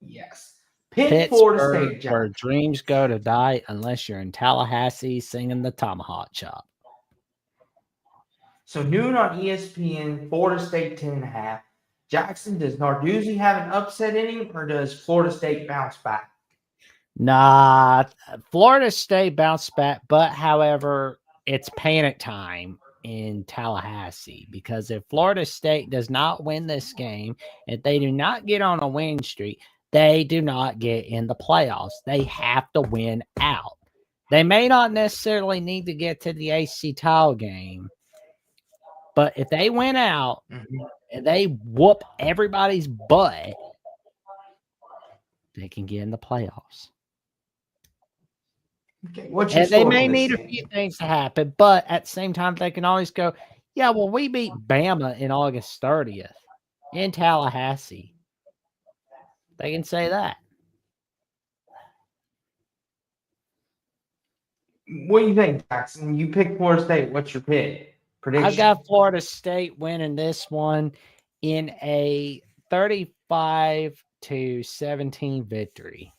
Yes. Pitt, Florida State. Where dreams go to die unless you're in Tallahassee singing the tomahawk chop. So noon on ESPN, Florida State 10.5. Jackson, does Narduzzi have an upset in him, or does Florida State bounce back? Nah, Florida State bounced back, but however, it's panic time in Tallahassee, because if Florida State does not win this game, if they do not get on a win streak, they do not get in the playoffs. They have to win out. They may not necessarily need to get to the AC title game, but if they win out and they whoop everybody's butt, they can get in the playoffs. Okay, what's your And they may need a few things to happen, but at the same time, they can always go, yeah, well, we beat Bama in August 30th in Tallahassee. They can say that. What do you think, Jackson? You pick Florida State. What's your pick? Prediction? I've got Florida State winning this one in a 35-17 victory.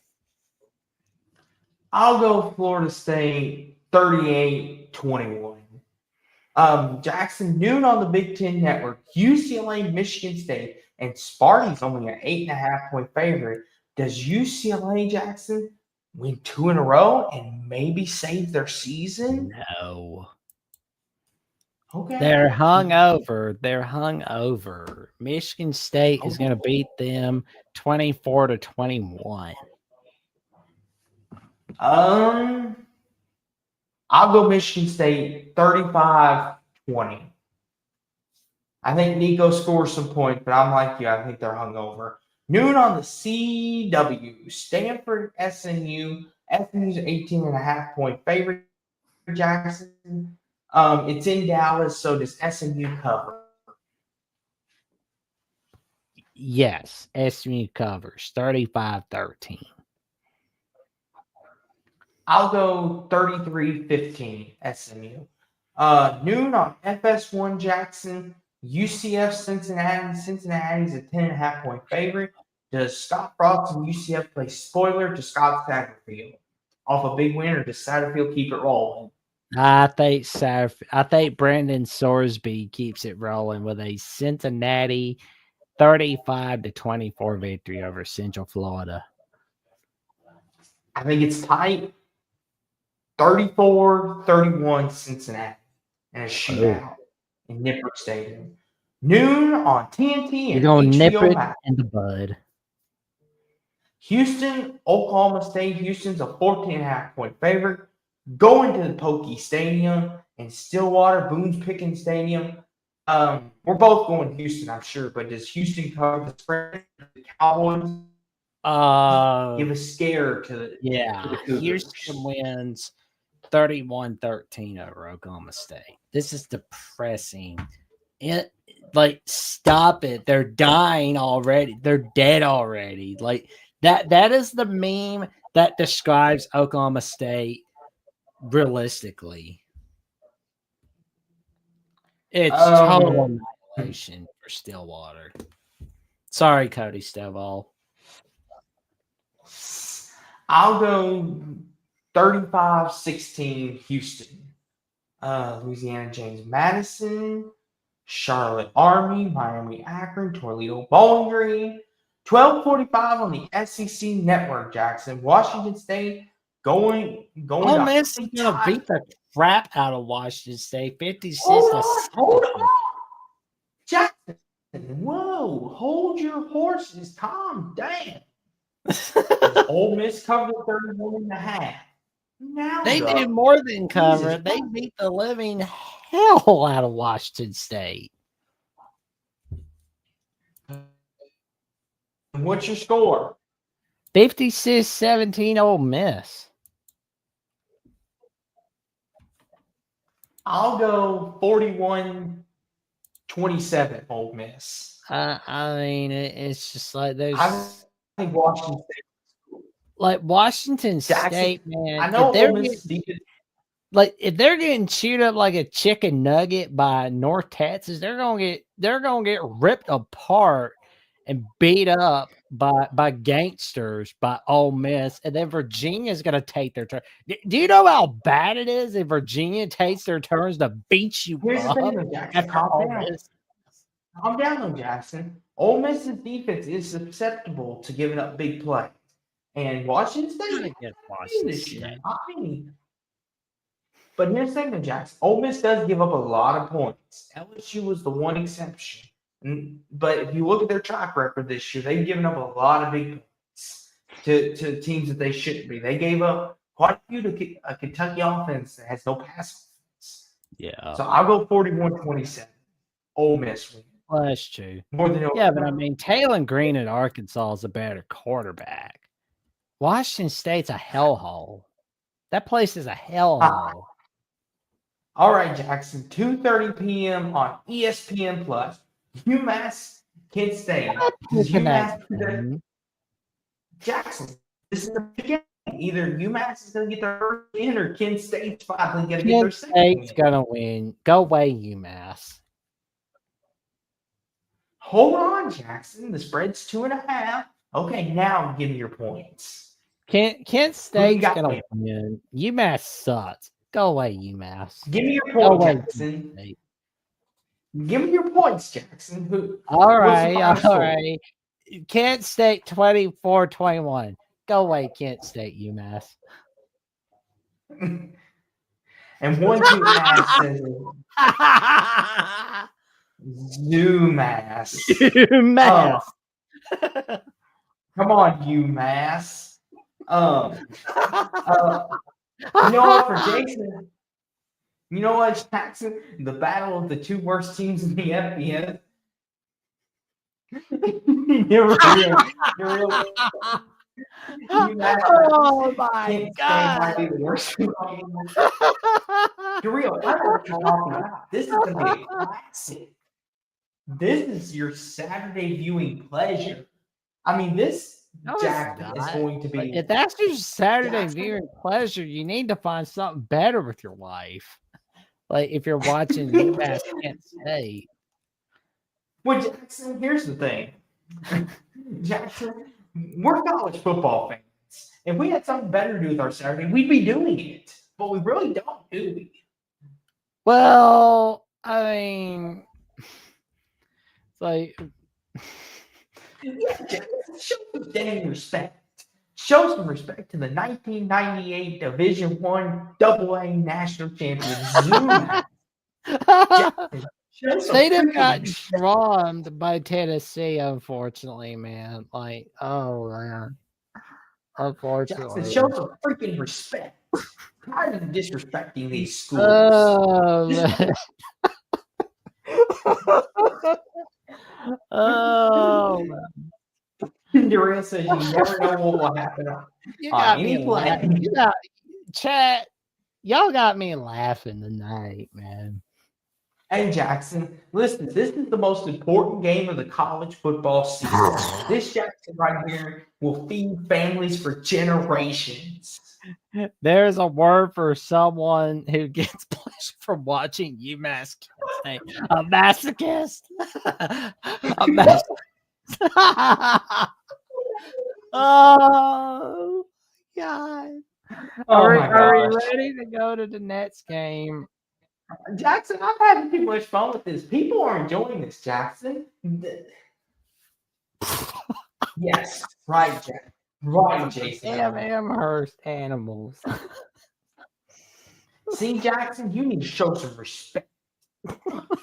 I'll go Florida State 38-21. Jackson, noon on the Big Ten Network, UCLA, Michigan State, and Sparty's only an 8.5-point favorite. Does UCLA, Jackson, win 2 in a row and maybe save their season? No. Okay. They're hungover. Michigan State is going to beat them 24-21. I'll go Michigan State 35-20. I think Nico scores some points, but I'm like you. I think they're hungover. Noon on the CW, Stanford, SMU. SMU's 18.5-point favorite. Jackson. It's in Dallas, so does SMU cover? Yes, SMU covers 35-13. I'll go 33-15 SMU. Noon on FS1 Jackson, UCF Cincinnati. Cincinnati's a 10.5-point favorite. Does Scott Frost and UCF play spoiler to Scott Satterfield off a big win, or does Satterfield keep it rolling? I think Brandon Sorsby keeps it rolling with a Cincinnati 35-24 victory over Central Florida. I think it's tight. 34-31 Cincinnati and a shootout in Nippert Stadium. Noon on TNT and HBO Max. In the bud. Houston, Oklahoma State. Houston's a 14.5-point favorite. Going to the Pokey Stadium in Stillwater, Boone's Pickens Stadium. We're both going Houston, I'm sure, but does Houston cover the spread? The Cowboys? Give a scare to the Cougars. Houston wins 31-13 over Oklahoma State. This is depressing. Stop it. They're dying already. They're dead already. That is the meme that describes Oklahoma State realistically. It's total annihilation for Stillwater. Sorry, Cody Stovall. I'll go 35-16 Houston. Louisiana James Madison, Charlotte Army, Miami Akron, Toledo Bowling Green. 12:45 on the SEC Network, Jackson. Washington State going Ole Miss is going to beat the crap out of Washington State. 56 Hold on. Jackson, whoa. Hold your horses. Calm down. Ole Miss covered 31.5. Now they did more than cover. They beat the living hell out of Washington State. What's your score? 56-17 Ole Miss. I'll go 41-27 Ole Miss. I mean, it's just like there's. I think Washington State. Like Washington State, man. I know Ole Miss if they're getting chewed up like a chicken nugget by North Texas, they're gonna get ripped apart and beat up by gangsters by Ole Miss, and then Virginia's gonna take their turn. Do you know how bad it is if Virginia takes their turns to beat you Here's up? The thing, Jackson. Calm down, though, Jackson. Ole Miss's defense is susceptible to giving up big plays, and Washington State. But here's the thing, though, Jackson. Ole Miss does give up a lot of points. LSU was the one exception. But if you look at their track record this year, they've given up a lot of big points to teams that they shouldn't be. They gave up quite a few to a Kentucky offense that has no pass offense. Yeah. So I'll go 41-27. Ole Miss win. Well, that's true. More than but I mean, Taylor Green at Arkansas is a better quarterback. Washington State's a hellhole. That place is a hellhole. All right, Jackson. 2:30 p.m. on ESPN Plus. UMass, Kent State. Jackson, this is the beginning. Either UMass is going to get their first win or Kent State's finally going to get their second win. Kent State's going to win. Go away, UMass. Hold on, Jackson. The spread's 2.5. Okay, now give me your points. Kent State's going to win. UMass sucks. Go away, UMass. Give me your points, Jackson. Give me your points, Jackson. All right. Kent State 24-21. Go away, Kent State, UMass. And 1-2 ass UMass. UMass. Come on, UMass. You know what, for Jason? You know what, Jackson? The battle of the two worst teams in the FBS. You're real. Oh my God! Might be the worst. You're real. I know what you're talking about. This is going to be a classic. This is your Saturday viewing pleasure. I mean, this. Jack is going to be. If that's your Saturday viewing pleasure, you need to find something better with your life. Like if you're watching UMass Kent State. Well, Jackson, here's the thing. Jackson, we're college football fans. If we had something better to do with our Saturday, we'd be doing it. But we really don't, do we? Well, I mean, it's like. Show some dang respect. Show some respect to the 1998 Division I AA national champion Zoom. They done got drummed by Tennessee, unfortunately, man. Like, oh man. Unfortunately. Jackson, show some freaking respect. Tired of disrespecting these schools. Oh, man. Darrell says you never know what will happen You on got me any play. laughing. You got chat. Y'all got me laughing tonight, man. Hey, Jackson, listen, this is the most important game of the college football season. This Jackson right here will feed families for generations. There's a word for someone who gets pleasure from watching UMass kids. Hey, a masochist. A masochist. Oh God. Oh my Are we gosh. ready to go to the next game? Jackson, I'm having too much fun with this. People are enjoying this, Jackson. Yes, right, Jack. Right, Jason. Amherst animals. See, Jackson, you need to show some respect.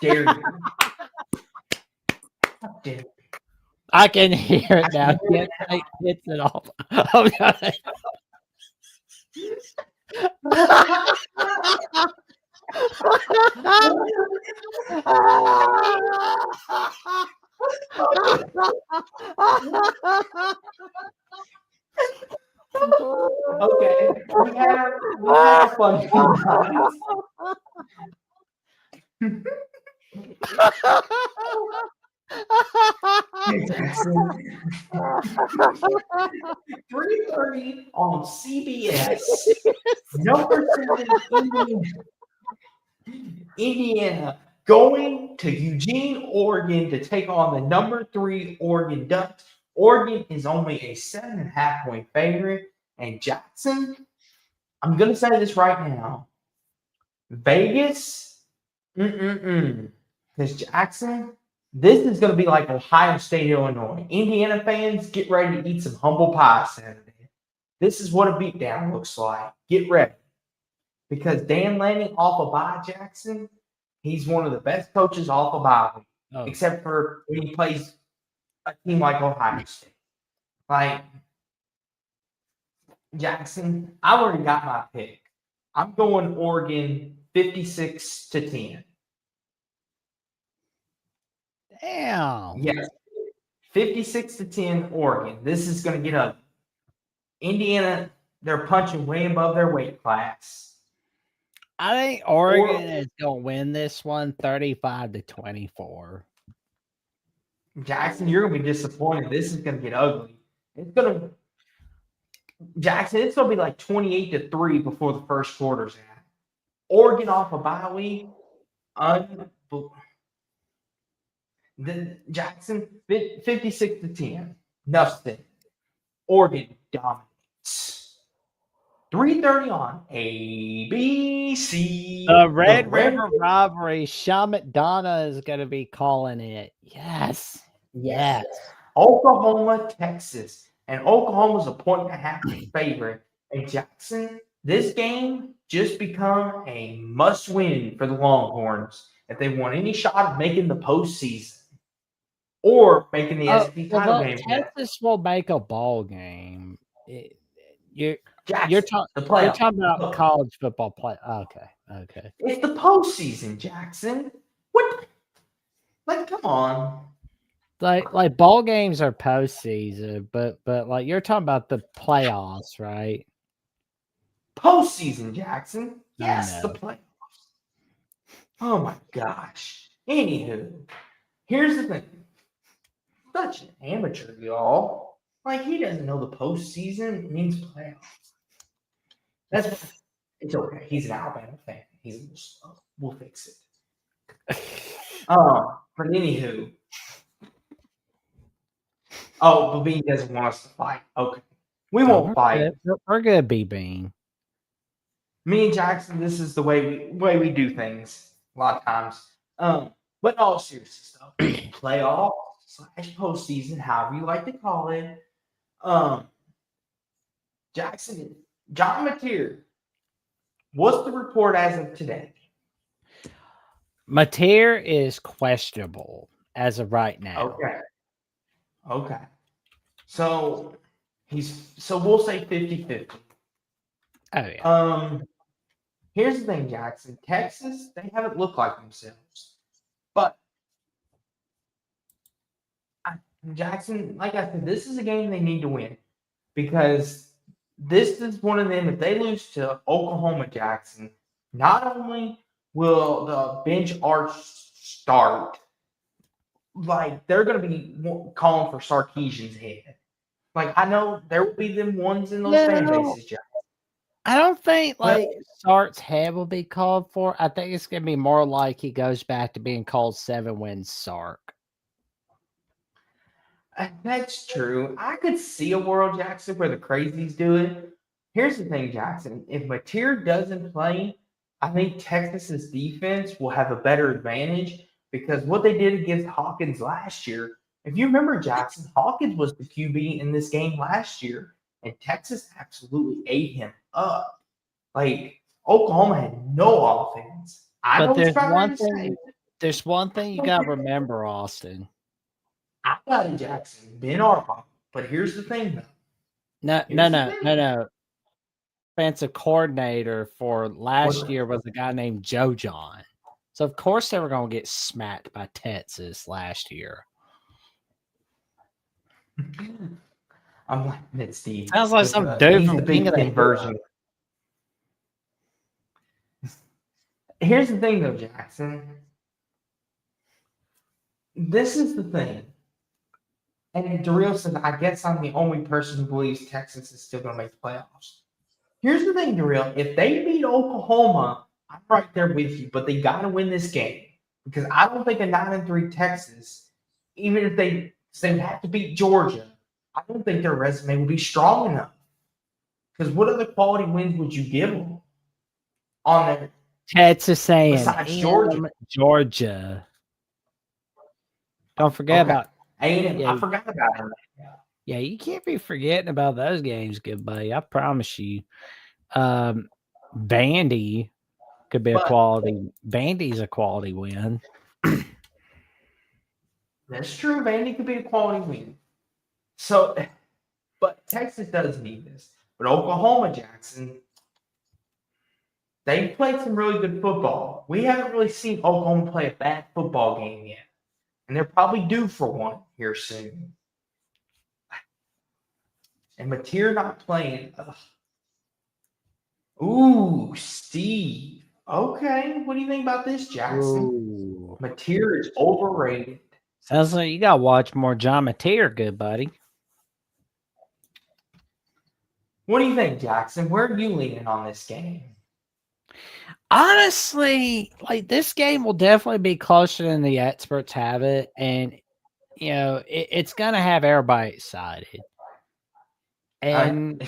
Dare you? How dare you? I can hear it now. Can't take hits it off. Oh, God. Okay, we had our fun tonight. Hey, Jackson. 3:30 on CBS. Number 7 Indiana going to Eugene, Oregon to take on the number 3 Oregon Ducks. Oregon is only a 7.5-point favorite. And Jackson, I'm going to say this right now. Vegas, because Jackson, this is going to be like Ohio State, Illinois. Indiana fans, get ready to eat some humble pie Saturday. This is what a beatdown looks like. Get ready. Because Dan Lanning off of bye, Jackson, he's one of the best coaches off of bye, except for when he plays a team like Ohio State. Like, Jackson, I've already got my pick. I'm going Oregon 56-10. Damn. Yes. 56-10 Oregon. This is going to get up. Indiana, they're punching way above their weight class. I think Oregon is going to win this one 35-24. Jackson, you're going to be disappointed. This is going to get ugly. It's going to Jackson, it's going to be like 28-3 before the first quarter's at. Oregon off a bye week. Jackson, 56-10. Nothing. Oregon dominates. 3:30 on ABC. The Red River Rivalry. Sean McDonough is going to be calling it. Yes. Oklahoma, Texas. And Oklahoma's a 1.5-point favorite. And Jackson, this game just become a must-win for the Longhorns if they want any shot of making the postseason or making the SEC title game. Texas will make a ball game. You're talking about college football play. Okay. It's the postseason, Jackson. What? Like, come on. Like ball games are postseason, but like you're talking about the playoffs, right? Postseason, Jackson. Yes, the playoffs. Oh my gosh. Anywho, here's the thing. Such an amateur, y'all. Like, he doesn't know the postseason means playoffs. It's okay. He's an Alabama fan. He's a little slow. We'll fix it. But anywho. Oh, but Bean doesn't want us to fight. Okay. We won't fight. We're good, Bean. Me and Jackson, this is the way we do things a lot of times. But in all seriousness, though, playoff / postseason, however you like to call it. Jackson, John Mateer, what's the report as of today? Mateer is questionable as of right now. Okay. So we'll say 50-50. Oh yeah. Here's the thing, Jackson. Texas, they haven't looked like themselves. But Jackson, like I said, this is a game they need to win because this is one of them. If they lose to Oklahoma, Jackson, not only will the bench arch start, like they're going to be calling for Sarkisian's head. Like I know there will be them ones in those fan No, bases, Jackson. I don't think But like Sark's head will be called for. I think it's gonna be more like he goes back to being called 7-win Sark. that's true. I could see a world, Jackson, where the crazies do it. Here's the thing, Jackson. If Mateer doesn't play, I think Texas's defense will have a better advantage because what they did against Hawkins last year. If you remember, Jackson, Hawkins was the QB in this game last year, and Texas absolutely ate him up. Like Oklahoma had no offense. I But know it's probably to say. there's one thing you gotta remember, Austin. I got it, Jackson. Ben Arpa. But here's the thing, though. No, Here's the thing. no. Offensive coordinator for last year was a guy named Joe John. So of course they were gonna get smacked by Texas last year. I'm like that, Steve. Sounds like some dude He's from the Big Ten version. Here's the thing, though, Jackson. This is the thing. And Darrell said, I guess I'm the only person who believes Texas is still going to make the playoffs. Here's the thing, Darrell. If they beat Oklahoma, I'm right there with you, but they got to win this game because I don't think a 9-3 Texas, even if they have to beat Georgia, I don't think their resume will be strong enough. Because what other quality wins would you give them on their Texas A&M, besides Georgia? Georgia. Don't forget about A&M. I forgot about it. Yeah, you can't be forgetting about those games, good buddy. I promise you. Vandy could be a quality. Vandy's a quality win. That's true. Vandy could be a quality win. So, but Texas does need this. But Oklahoma, Jackson, they've played some really good football. We haven't really seen Oklahoma play a bad football game yet. And they're probably due for one here soon. And Mateer not playing. Ugh. Ooh, Steve. Okay. What do you think about this, Jackson? Mateer is overrated. Sounds like you got to watch more John Mateer, good buddy. What do you think, Jackson? Where are you leaning on this game? Honestly, like this game will definitely be closer than the experts have it. And, you know, it's going to have everybody excited. And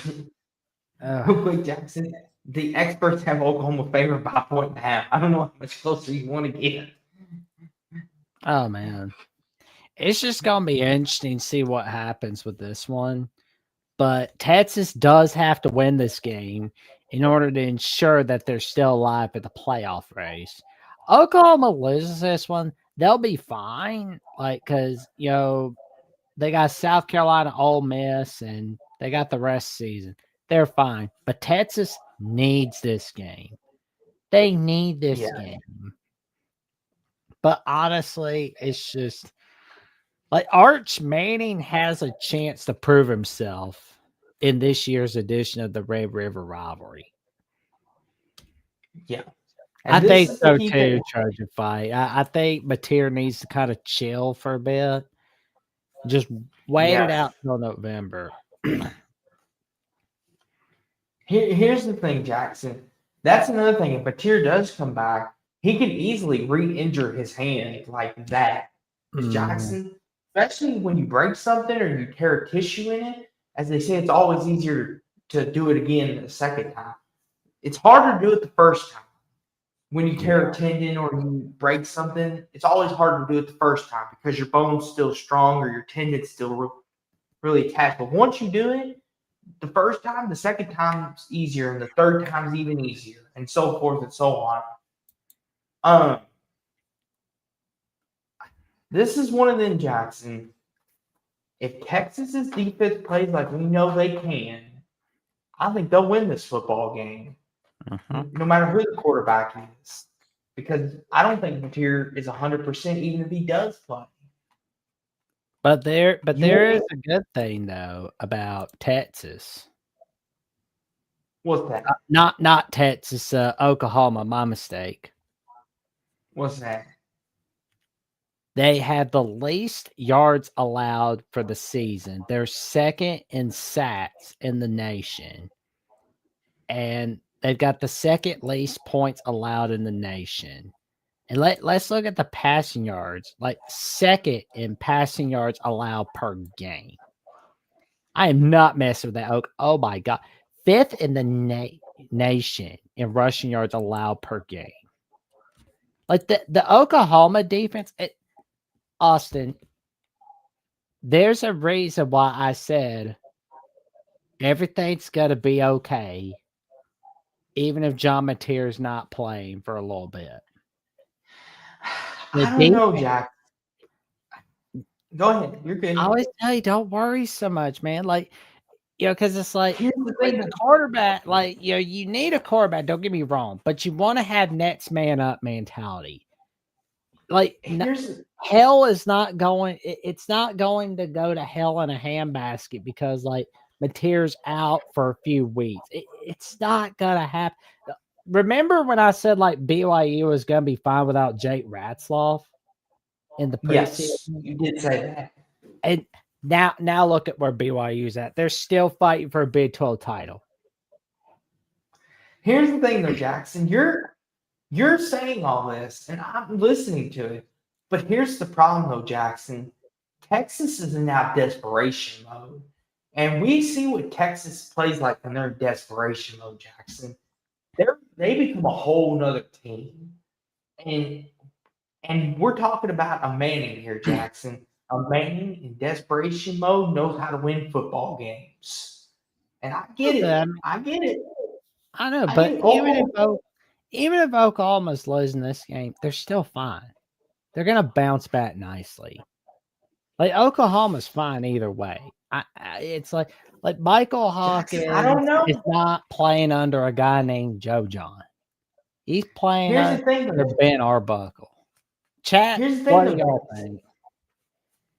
real quick, Jackson, the experts have Oklahoma favored by 1.5. I don't know how much closer you want to get. Oh man, it's just gonna be interesting to see what happens with this one. But Texas does have to win this game in order to ensure that they're still alive at the playoff race. Oklahoma loses this one, they'll be fine. Like, cause you know they got South Carolina, Ole Miss, and they got the rest of the season. They're fine. But Texas needs this game. They need this game. But honestly, it's just like Arch Manning has a chance to prove himself in this year's edition of the Red River Rivalry. Yeah. And I think so too, Trojan Fight. I think Mateer needs to kind of chill for a bit. Just wait it out till November. Here's the thing, Jackson. That's another thing. If Mateer does come back, he could easily re-injure his hand like that. Because Jackson, especially when you break something or you tear a tissue in it, as they say, it's always easier to do it again the second time. It's harder to do it the first time. When you tear a tendon or you break something, it's always harder to do it the first time because your bone's still strong or your tendon's still really attached. But once you do it, the first time, the second time is easier, and the third time is even easier, and so forth and so on. This is one of them, Jackson. If Texas's defense plays like we know they can, I think they'll win this football game, no matter who the quarterback is. Because I don't think Mateer is 100% even if he does play. But there is You a good thing though about Texas. what's that? Not Texas, Oklahoma. My mistake. What's that? They had the least yards allowed for the season. They're second in sacks in the nation, and they've got the second least points allowed in the nation. And let's look at the passing yards, like second in passing yards allowed per game. I am not messing with that. Oh my god, fifth in the nation in rushing yards allowed per game. Like the Oklahoma defense, Austin. There's a reason why I said everything's gonna be okay, even if John Mateer's not playing for a little bit. The I don't know, defense, Jack. Go ahead. You're I good. always tell you, don't worry so much, man. Like, because it's like Here's the with thing. the quarterback, like, you need a quarterback, don't get me wrong, but you want to have next man up mentality. Like, Here's hell is not going, it's not going to go to hell in a handbasket because, like, Mateer's out for a few weeks. It's not going to happen. Remember when I said, like, BYU was going to be fine without Jake Ratzloff in the preseason? yes, you did say that. And now look at where BYU's at. They're still fighting for a Big 12 title. Here's the thing, though, Jackson. You're saying all this, and I'm listening to it. But here's the problem, though, Jackson. Texas is in now desperation mode. And we see what Texas plays like when they're in desperation mode, Jackson. They become a whole nother team. And we're talking about a Manning here, Jackson. A Manning in desperation mode knows how to win football games. And I get it. I get it. I know, I but get it. even if Oklahoma's losing this game, they're still fine. They're gonna bounce back nicely. Like Oklahoma's fine either way. It's like Michael Jackson, Hawkins I don't know. is not playing under a guy named Joe John. He's playing Here's the thing, under though. Ben Arbuckle. Chat, Here's the thing, what do though. y'all think?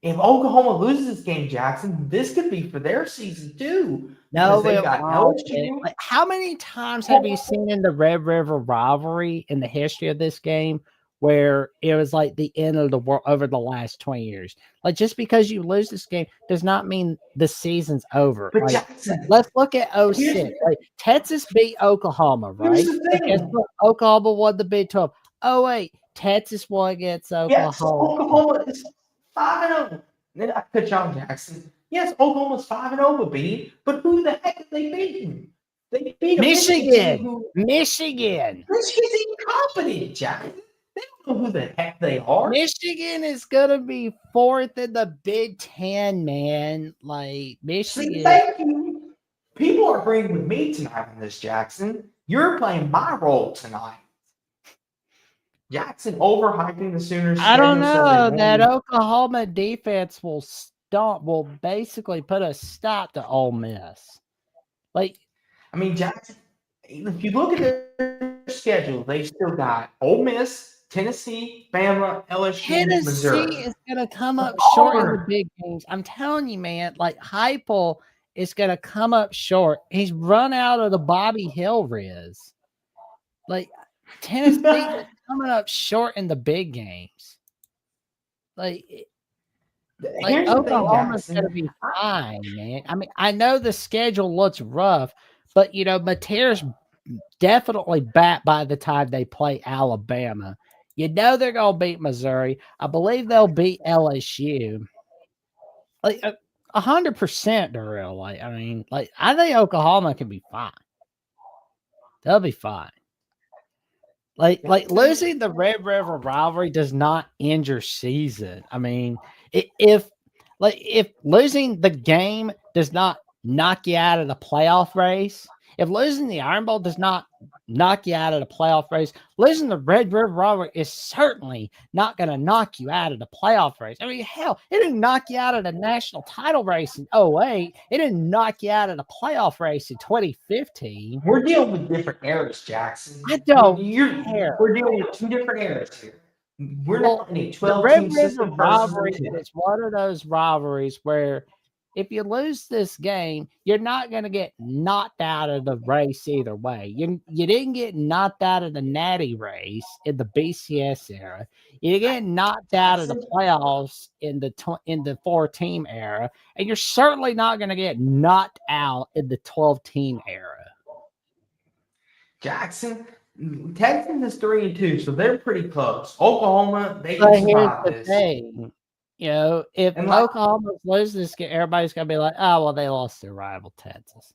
If Oklahoma loses this game, Jackson, this could be for their season too. No, Because they it got won't. LSU. Like, how many times have you seen in the Red River Rivalry in the history of this game where it was like the end of the world over the last 20 years? Like, just because you lose this game does not mean the season's over. But Like, Jackson, let's look at here's 06. Like, Texas beat Oklahoma, here's right? the But guess thing. what? Oklahoma won the Big 12. Oh, wait. Texas won against Yes, Oklahoma. Oklahoma is 5-0. Then I put John Jackson. Yes, Oklahoma's 5-0, but who the heck did they beat? They beat a Michigan. Michigan. Michigan's incompetent, Jackson. They don't know who the heck they are. Michigan is gonna be fourth in the Big Ten, man. Like Michigan. See, thank you. People are agreeing with me tonight on this, Jackson. You're playing my role tonight. Jackson overhyping the Sooners. I don't schedule so know. they That won't- Oklahoma defense will basically put a stop to Ole Miss. Like, I mean, Jackson, if you look at their schedule, they've still got Ole Miss, Tennessee, Bama, LSU, Tennessee Missouri. is gonna come up short in the big games. I'm telling you, man. Like Heupel is gonna come up short. He's run out of the Bobby Hill Riz. Like Tennessee is coming up short in the big games. Like Here's the thing, Oklahoma's Jackson. gonna be fine, man. I mean, I know the schedule looks rough, but Mateer's definitely back by the time they play Alabama. You know they're gonna beat Missouri. I believe they'll beat LSU. Like 100% they're real. Like, I mean, like I think Oklahoma can be fine. They'll be fine. Like losing the Red River Rivalry does not end your season. I mean, if losing the game does not knock you out of the playoff race, if losing the Iron Bowl does not knock you out of the playoff race, losing the Red River Rivalry is certainly not going to knock you out of the playoff race. I mean, hell, it didn't knock you out of the national title race in 2008. It didn't knock you out of the playoff race in 2015. We're dealing with different eras, Jackson. I don't care. We're dealing with two different eras here. We're not in a the Red 12-team River system versus Rivalry the two. is one of those rivalries where if you lose this game, you're not going to get knocked out of the race either way. You didn't get knocked out of the Natty race in the BCS era. You get knocked out of the playoffs in the 4-team era, and you're certainly not going to get knocked out in the 12-team era. Jackson, Texas is 3-2, so they're pretty close. Oklahoma, they But can here's survive the this. thing. You know, if And like, Oklahoma loses this game, everybody's going to be like, oh, well, they lost their rival, Texas.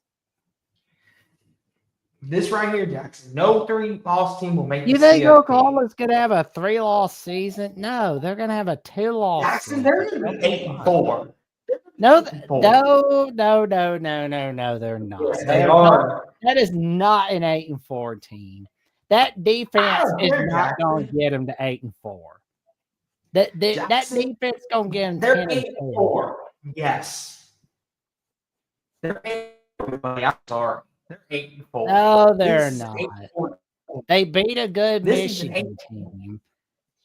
this right here, Jackson, no 3-loss team will make You the think CFP. Oklahoma's going to have a 3-loss season? No, they're going to have a 2-loss Jackson, season. they're going to be 8-4. No, they're not. Yes, they are. That is not an 8-4 team. That defense is not going to get them to 8-4. That defense is going to get them they're 10-4. Yes. They're 8-4. I'm sorry. They're 8-4. No, they're not. They beat a good Michigan team.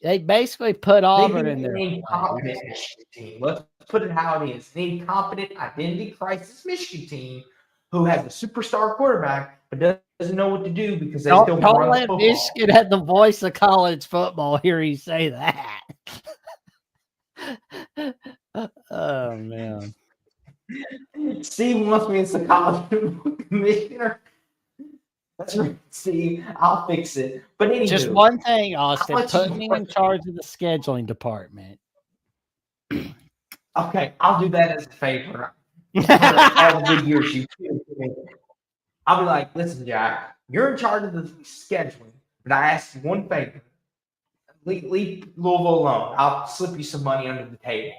They basically put Auburn in their incompetent Michigan team. Let's put it how it is. An incompetent identity crisis Michigan team who has a superstar quarterback but doesn't know what to do because they still don't let Michigan have the voice of college football hear you say that. Oh man. Steve wants me as a college commissioner. That's right, Steve. I'll fix it. But anyway, just one thing, Austin. Put me in charge of the scheduling department. Okay, I'll do that as a favor. All the good years you do. I'll be like, listen, Jack, you're in charge of the scheduling, but I asked you one favor. Leave Louisville alone. I'll slip you some money under the table.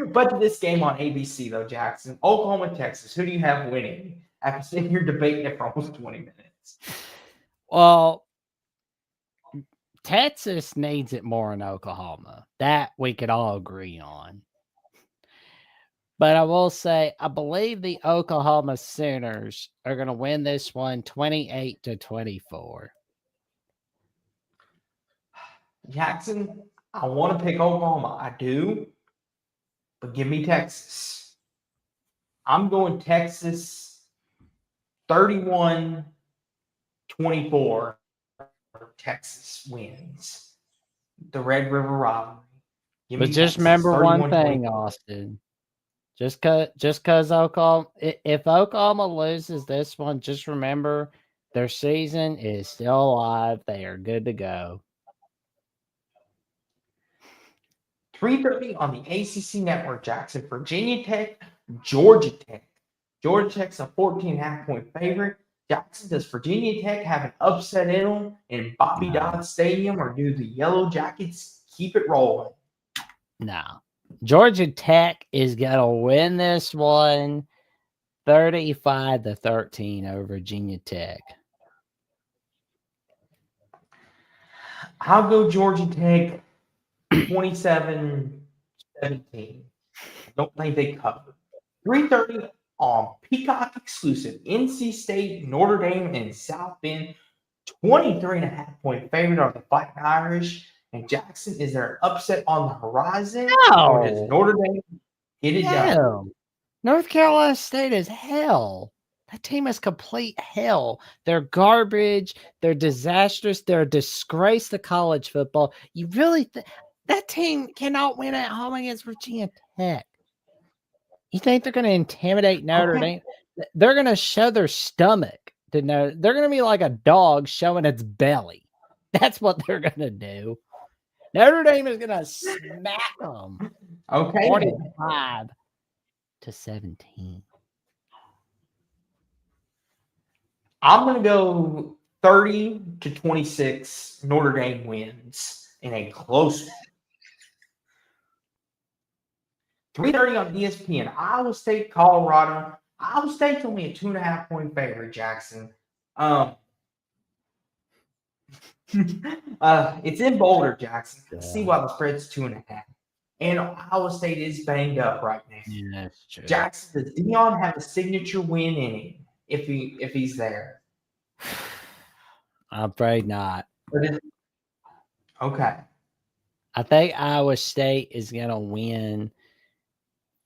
But this game on ABC, though, Jackson, Oklahoma, Texas, who do you have winning? After sitting here debating it for almost 20 minutes. Well, Texas needs it more than Oklahoma. That we could all agree on. But I will say, I believe the Oklahoma Sooners are going to win this one 28-24. Jackson, I want to pick Oklahoma. I do. But give me Texas. I'm going Texas 31-24. Texas wins the Red River Rivalry. But just remember one thing, Austin. Just because Oklahoma, if Oklahoma loses this one, just remember their season is still alive. They are good to go. 3:30 on the ACC Network, Jackson. Virginia Tech, Georgia Tech. Georgia Tech's a 14.5-point favorite. Jackson, does Virginia Tech have an upset in them in Bobby Dodd Stadium, or do the Yellow Jackets keep it rolling? No. Georgia Tech is going to win this one 35-13 over Virginia Tech. I'll go Georgia Tech 27-17. I don't think they cover. 3:30 on Peacock exclusive. NC State, Notre Dame, and South Bend. 23.5-point favorite are the Fighting Irish. And Jackson, is there an upset on the horizon? No. Or does Notre Dame get it done? North Carolina State is hell. That team is complete hell. They're garbage. They're disastrous. They're a disgrace to college football. You really that team cannot win at home against Virginia Tech. You think they're going to intimidate Notre Dame? They're going to show their stomach to know. They're going to be like a dog showing its belly. That's what they're going to do. Notre Dame is going to smack them. 45-17. I'm going to go 30-26. Notre Dame wins in a close one. 3:30 on ESPN. Iowa State, Colorado. Iowa State's only a 2.5-point favorite, Jackson. It's in Boulder, Jackson. Let's see why the spread's 2.5. And Iowa State is banged up right now. Yeah, that's true. Jackson, does Dion have a signature win in him? if he's there. I'm afraid not. Okay. I think Iowa State is going to win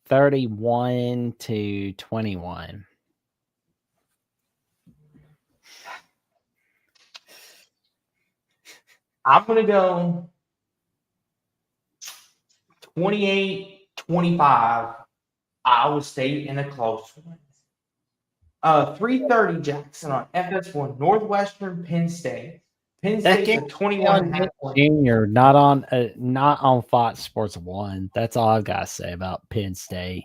31-21. I'm going to go 28-25, Iowa State in a close one. 3:30 Jackson on FS1, Northwestern, Penn State. Penn State's a 21.5 point. Junior, not on Fox Sports 1. That's all I've got to say about Penn State.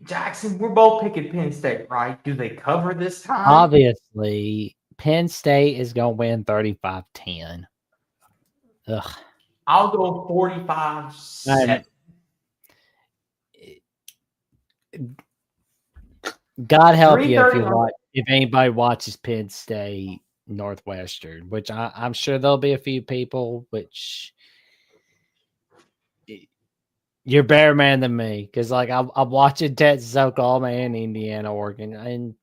Jackson, we're both picking Penn State, right? Do they cover this time? Obviously, Penn State is going to win 35-10. Ugh. I'll go 45-7. God help you if anybody watches Penn State Northwestern, which I'm sure there'll be a few people, which you're better man than me, because like I'm watching Texas, Oklahoma, and Indiana, Oregon, and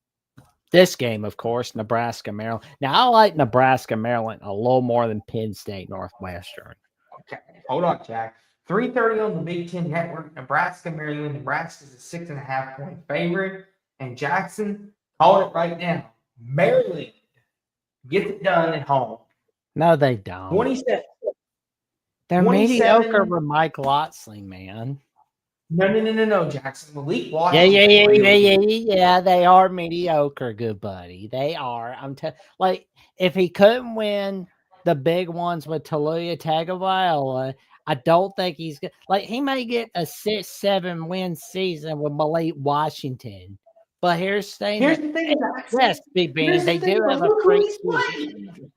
this game, of course, Nebraska, Maryland. Now I like Nebraska, Maryland a little more than Penn State Northwestern. Okay, hold on, Jack. 3:30 on the Big Ten Network. Nebraska, Maryland. Nebraska's a 6.5 point favorite. And Jackson, call it right now. Maryland gets it done at home. No, they don't. 27. They're mediocre with Mike Lotzley, man. No, Jackson. Malik Washington. Yeah. They are mediocre, good buddy. They are. Like, if he couldn't win the big ones with Taulia Tagovailoa, I don't think he's good. Like, he may get a 6-7 win season with Malik Washington. But here's the thing. Yes, Big Bean, they do have a great season.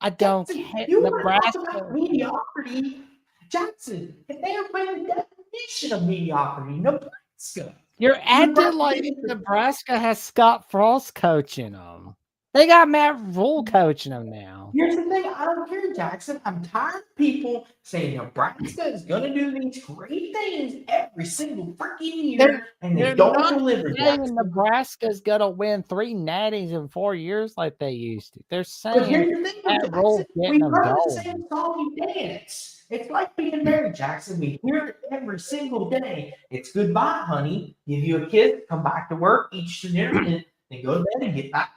I don't care. Nebraska mediocrity. Jackson, if they are playing the definition of mediocrity, Nebraska. You're acting like Nebraska has Scott Frost coaching them. They got Matt Rule coaching them now. Here's the thing. I don't care, Jackson. I'm tired of people saying Nebraska is going to do these great things every single freaking year, and they don't deliver. Nebraska's going to win 3 natties in 4 years like they used to. They're saying Matt Rule getting them going. The same song you dance. It's like being married, Jackson. We hear it every single day. It's goodbye, honey. Give you a kiss, come back to work, eat your dinner, and go to bed and get back.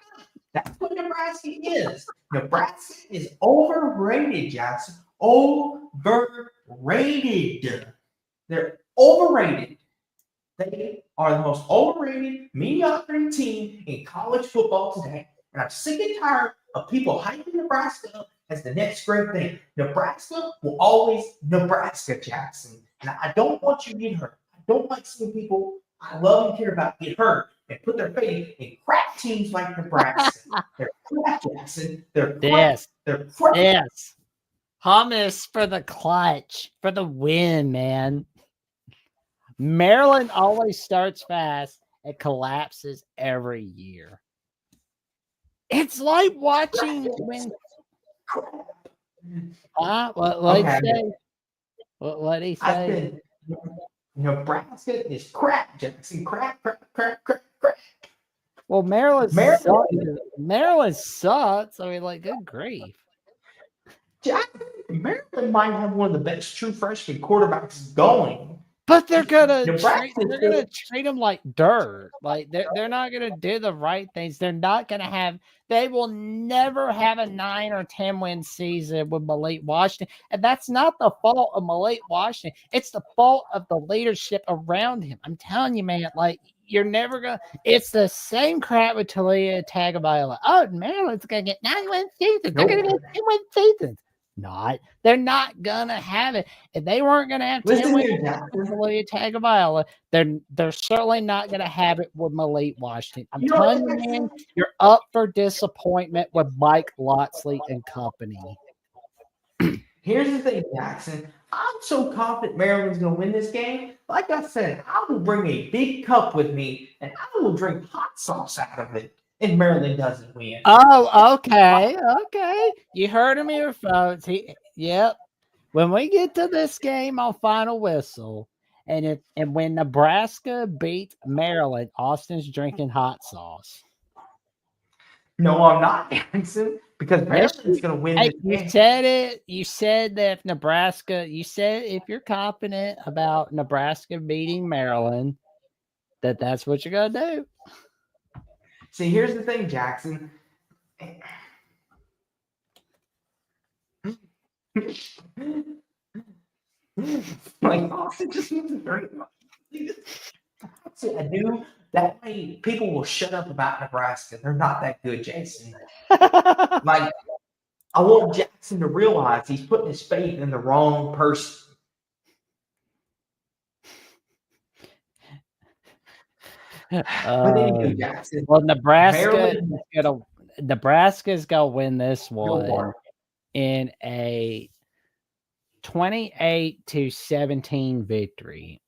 That's what Nebraska is. Nebraska is overrated, Jackson. Overrated. They're overrated. They are the most overrated, mediocre team in college football today. And I'm sick and tired of people hyping Nebraska up as the next great thing. Nebraska will always Nebraska, Jackson. And I don't want you to get hurt. I don't like seeing people I love and care about get hurt and put their faith in crap teams like Nebraska. They're crap, Jackson. They're crap. Yes. They're crap. Yes. Hummus for the clutch, for the win, man. Maryland always starts fast and collapses every year. It's like watching when. What did he say? What did he say? Nebraska is crap, Jackson. Crap. Well, Maryland sucks. I mean, like, good grief. Jackson, Maryland might have one of the best true freshman quarterbacks going. But they're gonna treat them like dirt. Like they're not gonna do the right things. They're not gonna have. They will never have a 9 or 10 win season with Malik Washington, and that's not the fault of Malik Washington. It's the fault of the leadership around him. I'm telling you, man. Like you're never gonna. It's the same crap with Taulia Tagovailoa. Oh, Maryland's gonna get 9 win seasons. They're gonna get 10 win seasons. They're not gonna have it. If they weren't gonna have 10 wins with Taulia Tagovailoa, they're certainly not gonna have it with Malik Washington. I'm telling you, man, you're up for disappointment with Mike Lotzley and company. Here's the thing, Jackson. I'm so confident Maryland's gonna win this game. Like I said, I will bring a big cup with me and I will drink hot sauce out of it. If Maryland doesn't win. Oh, okay. You heard him here, folks. Yep. When we get to this game on Final Whistle, And when Nebraska beats Maryland, Austin's drinking hot sauce. No, I'm not, Jackson, because Maryland's going to win Hey, the you game. said it. You said that if Nebraska, you said if you're confident about Nebraska beating Maryland, that's what you're going to do. See, here's the thing, Jackson. Like, Austin just needs to drink. I do. That way, people will shut up about Nebraska. They're not that good, Jason. Like, I want Jackson to realize he's putting his faith in the wrong person. But anyway, Jackson. Well, Nebraska's gonna win this one in a 28-17 victory.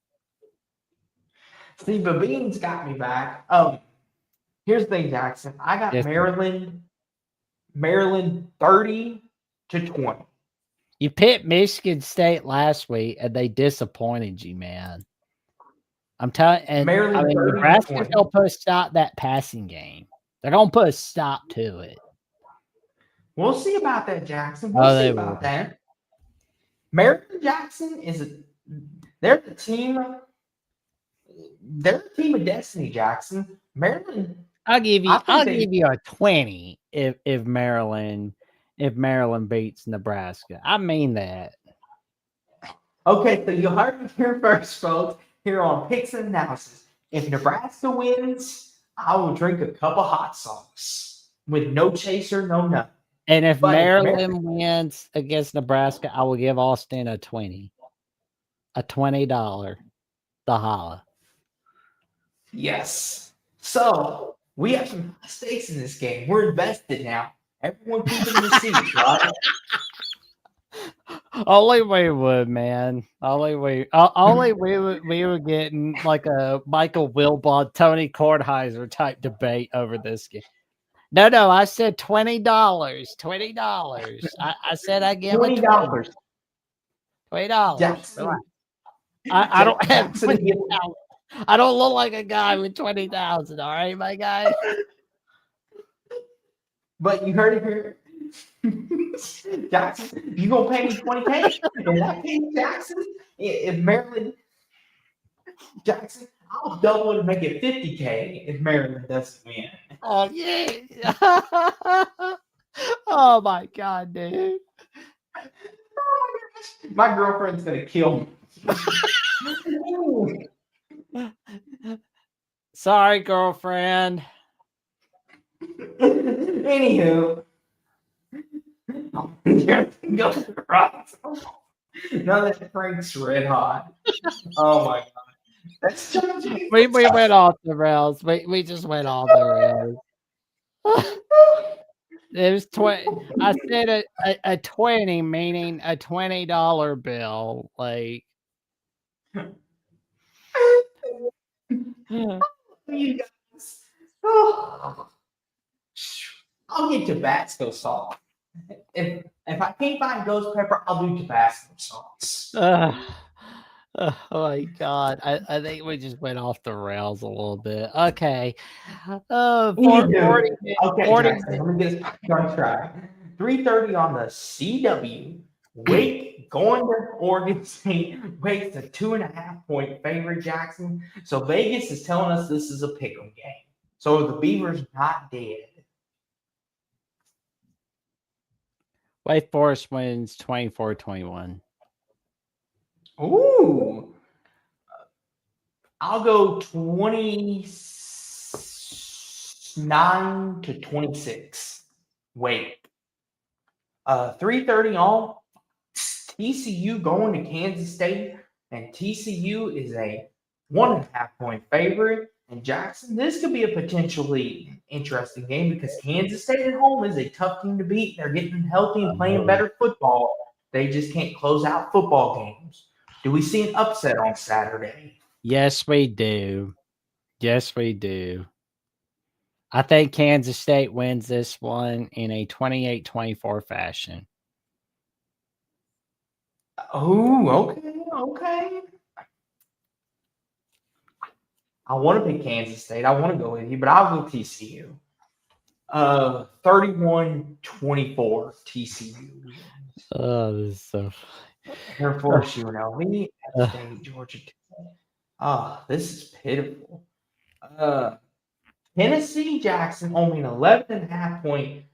See, Babin's got me back. Here's the thing, Jackson. I got Maryland 30-20. You picked Michigan State last week, and they disappointed you, man. I'm telling you, Nebraska's gonna put a stop that passing game. They're gonna put a stop to it. We'll see about that, Jackson. We'll see about that. Maryland, Jackson they're the team. They're a team of destiny, Jackson. Maryland. I'll give you a 20 if Maryland beats Nebraska. I mean that. Okay, so you heard it here first, folks. Here on Picks and Analysis. If Nebraska wins, I will drink a cup of hot sauce with no chaser, no nothing. And if Maryland wins against Nebraska, I will give Austin a $20. The holla. Yes. So we have some stakes in this game. We're invested now. Everyone keeping the receipts, right? Only we would, man. Only we were getting like a Michael Wilbon, Tony Kornheiser type debate over this game. No, I said $20. $20. I said I give $20. $20. I don't have $20,000. I don't look like a guy with 20,000. All right, my guy. But you heard it here. Jackson, you gonna pay me $20K? In that case, Jackson, if Maryland, Jackson, I'll double it and make it $50K if Maryland doesn't win. Oh yeah! Oh my god, dude! My girlfriend's gonna kill me. Sorry, girlfriend. Anywho. Now that Frank's red hot. Oh my god. That's we went off the rails. We just went off the rails. It was 20. I said a 20, meaning a $20 bill. Like you guys. Oh. I'll get Tabasco sauce. If I can't find ghost pepper, I'll do Tabasco sauce. Oh my god! I think we just went off the rails a little bit. Okay. 40 Jackson, let me get this on track. 3:30 on the CW. Wake going to Oregon State. Wake's a 2.5-point favorite, Jackson. So Vegas is telling us this is a pick'em game. So the Beavers not dead. Wake Forest wins 24-21. Ooh. I'll go 29-26. Wake. 3:30 on. TCU going to Kansas State. And TCU is a 1.5-point favorite. And Jackson, this could be a potentially interesting game because Kansas State at home is a tough team to beat. They're getting healthy and playing better football. They just can't close out football games. Do we see an upset on Saturday? Yes, we do. Yes, we do. I think Kansas State wins this one in a 28-24 fashion. Oh, okay. I want to pick Kansas State. I want to go with you, but I'll go TCU. 31-24 TCU wins. Oh, this is so Air Force, UNLV, App uh, State, Georgia Tech. Oh, this is pitiful. Tennessee, Jackson, only an 11.5 point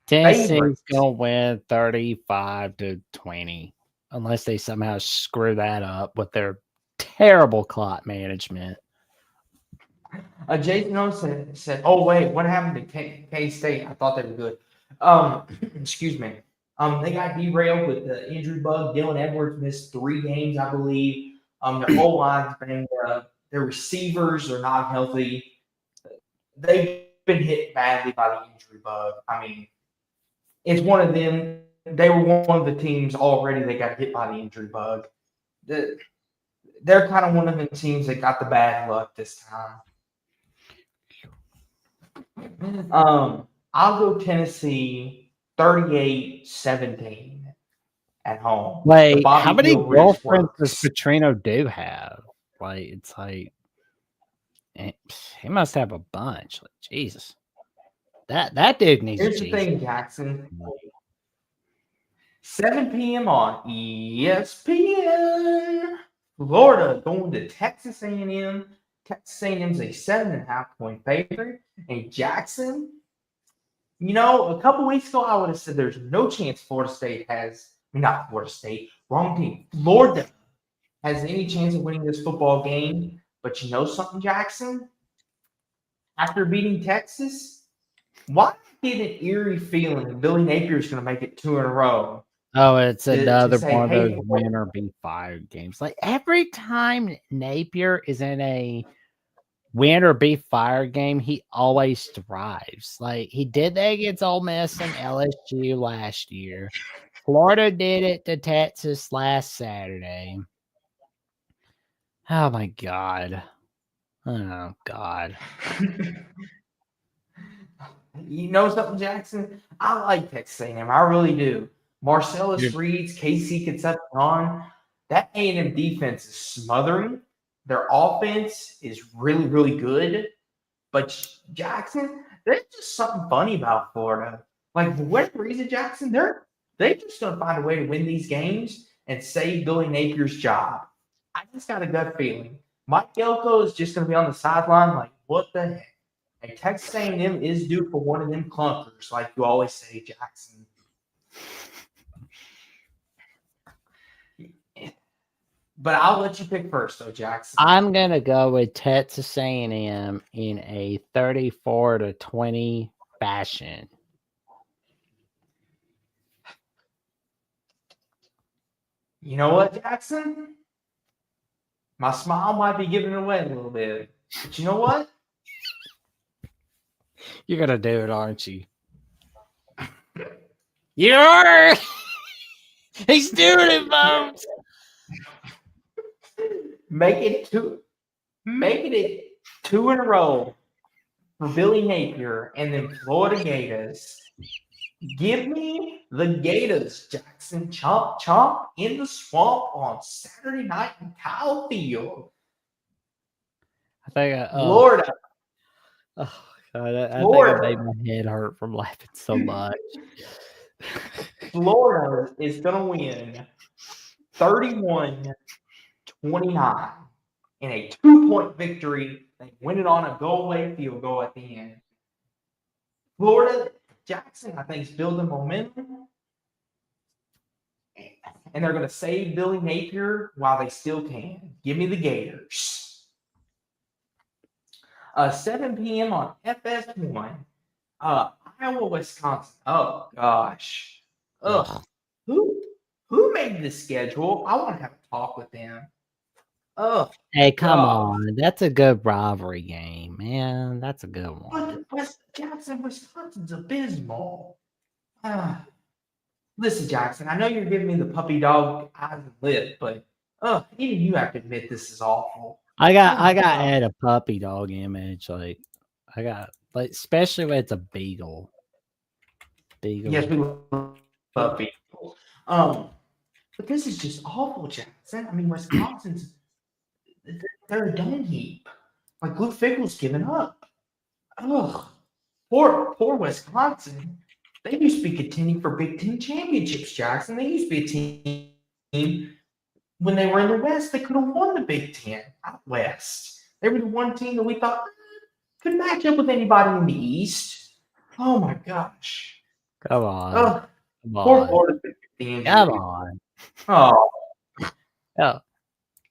Tennessee's favorite. gonna win 35-20, unless they somehow screw that up with their terrible clock management. Jason Owens said, "Oh wait, what happened to K State? I thought they were good." Excuse me. They got derailed with the injury bug. Dylan Edwards missed 3 games, I believe. Their whole line's banged up. Their receivers are not healthy. They've been hit badly by the injury bug. I mean, it's one of them. They were one of the teams already that got hit by the injury bug. They're kind of one of the teams that got the bad luck this time. I'll go Tennessee 38-17 at home. Wait, how many Bobby girlfriends does works. Petrino do have? Like, it's like he must have a bunch. Like, Jesus, that dude needs. Here's the thing, Jackson. 7 p.m. on ESPN. Florida going to Texas A&M. Texas A&M's a 7.5 point favorite. And Jackson, a couple weeks ago, I would have said there's no chance Florida State has, not Florida State, wrong team. Florida has any chance of winning this football game. But you know something, Jackson? After beating Texas, why get an eerie feeling that Billy Napier's going to make it 2 in a row? Oh, it's another say, one of hey, those win or be fired games. Like every time Napier is in a win or be fired game, he always thrives. Like he did that against Ole Miss and LSU last year. Florida did it to Texas last Saturday. Oh my God. Oh God. You know something, Jackson? I like Texas A&M. I really do. Marcellus Reed's, Casey Concepcion, that A&M defense is smothering. Their offense is really, really good. But Jackson, there's just something funny about Florida. Like, for whatever reason, Jackson, they just going to find a way to win these games and save Billy Napier's job. I just got a gut feeling. Mike Elko is just going to be on the sideline like, what the heck? And Texas A&M is due for one of them clunkers, like you always say, Jackson. But I'll let you pick first, though, Jackson. I'm gonna go with Texas A&M in a 34-20 fashion. You know what, Jackson? My smile might be giving it away a little bit. But you know what? You're gonna do it, aren't you? You're he's doing it, folks. Making it 2 in a row for Billy Napier and then Florida Gators. Give me the Gators, Jackson. Chomp, chomp in the swamp on Saturday night in Kyle Field. I think Florida. Oh God, I think I made my head hurt from laughing so much. Florida is going to win 31-29 in a 2-point victory. They win it on a go-away field goal at the end. Florida, Jackson, I think, is building momentum. And they're going to save Billy Napier while they still can. Give me the Gators. 7 p.m. on FS1. Iowa, Wisconsin. Oh, gosh. Ugh. Who made this schedule? I want to have a talk with them. Oh, hey, come on. That's a good rivalry game, man. That's a good one. But Wisconsin's abysmal. Listen, Jackson, I know you're giving me the puppy dog eyes and lip, but even you have to admit this is awful. I got add a puppy dog image. Like I got especially when it's a beagle. Yes, we love beagles. But this is just awful, Jackson. I mean, Wisconsin's they're a dung heap. Like Luke Fickle's giving up. Ugh. Poor Wisconsin. They used to be contending for Big Ten championships, Jackson. They used to be a team when they were in the West. They could have won the Big Ten out West. They were the one team that we thought could match up with anybody in the East. Oh my gosh. Come on. Ugh. Come Poor on. Florida. Come on. Oh. Oh,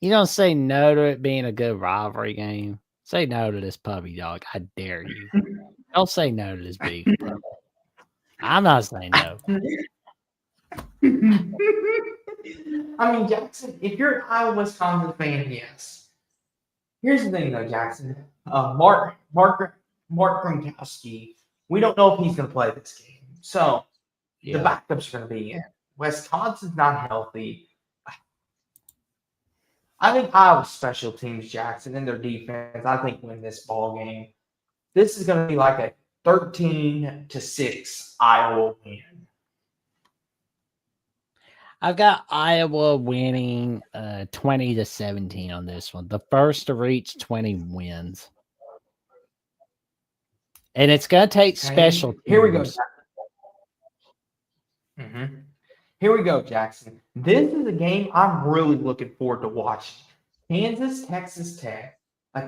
you don't say no to it being a good rivalry game. Say no to this puppy dog. I dare you. Don't say no to this big puppy. I'm not saying no. I mean, Jackson, if you're an Iowa Wisconsin fan, yes. Here's the thing, though, Jackson. Mark Gronkowski. We don't know if he's going to play this game, so the backups are going to be in. Wisconsin's not healthy. I think Iowa's special teams, Jackson, and their defense, I think win this ball game. This is going to be like a 13-6 Iowa win. I've got Iowa winning 20-17 on this one. The first to reach 20 wins. And it's going to take special teams. Here we go. Here we go, Jackson. This is a game I'm really looking forward to watching. Kansas, Texas Tech.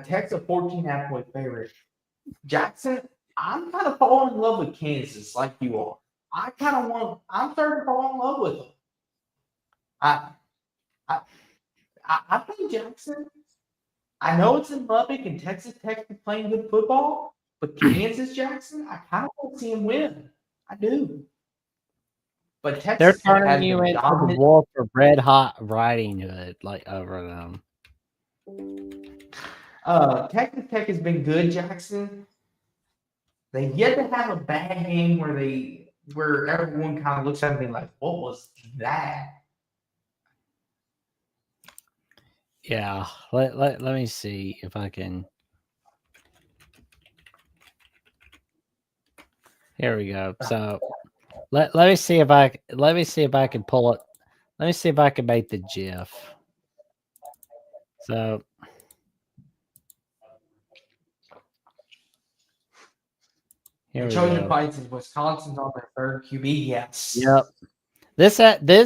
Tech's a 14.5-point favorite. Jackson, I'm kind of falling in love with Kansas like you are. I'm starting to fall in love with them. I think Jackson, I know it's in Lubbock and Texas Tech is playing good football, but Kansas, Jackson, I kind of want to see him win. I do. But Texas They're turning you into the wolf of Red Hot Riding Hood, like over them. Texas Tech has been good, Jackson. They've yet to have a bad game where everyone kind of looks at me like, what was that? Yeah, let me see if I can. Here we go. So let me see if I can pull it. Let me see if I can make the GIF. So here the Trojan fights in Wisconsin's on their third QB. Yes. Yep. This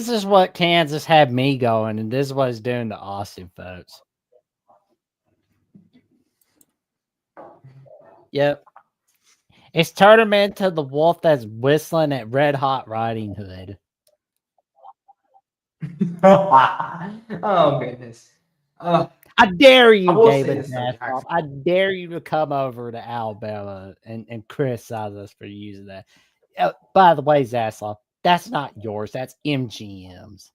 is what Kansas had me going, and this is what it's doing to Austin, folks. Yep. It's turned him into the wolf that's whistling at Red Hot Riding Hood. Oh, goodness. I dare you, David Zastroff. I dare you to come over to Alabama and criticize us for using that. By the way, Zastroff, that's not yours. That's MGM's.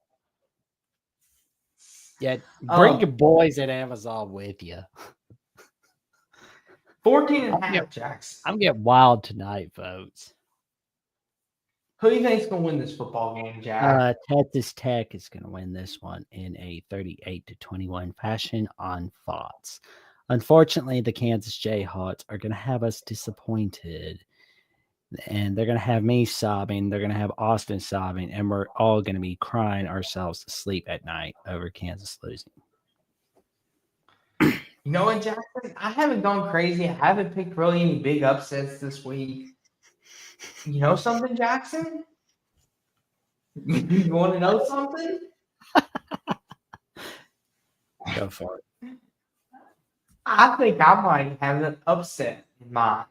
Yeah, bring your boys at Amazon with you. 14.5, Jackson. I'm getting wild tonight, folks. Who do you think is going to win this football game, Jack? Texas Tech is going to win this one in a 38-21 fashion on Fox. Unfortunately, the Kansas Jayhawks are going to have us disappointed. And they're going to have me sobbing. They're going to have Austin sobbing. And we're all going to be crying ourselves to sleep at night over Kansas losing. You know what, Jackson? I haven't gone crazy. I haven't picked really any big upsets this week. You know something, Jackson? You want to know something? Go for it. I think I might have an upset in mind.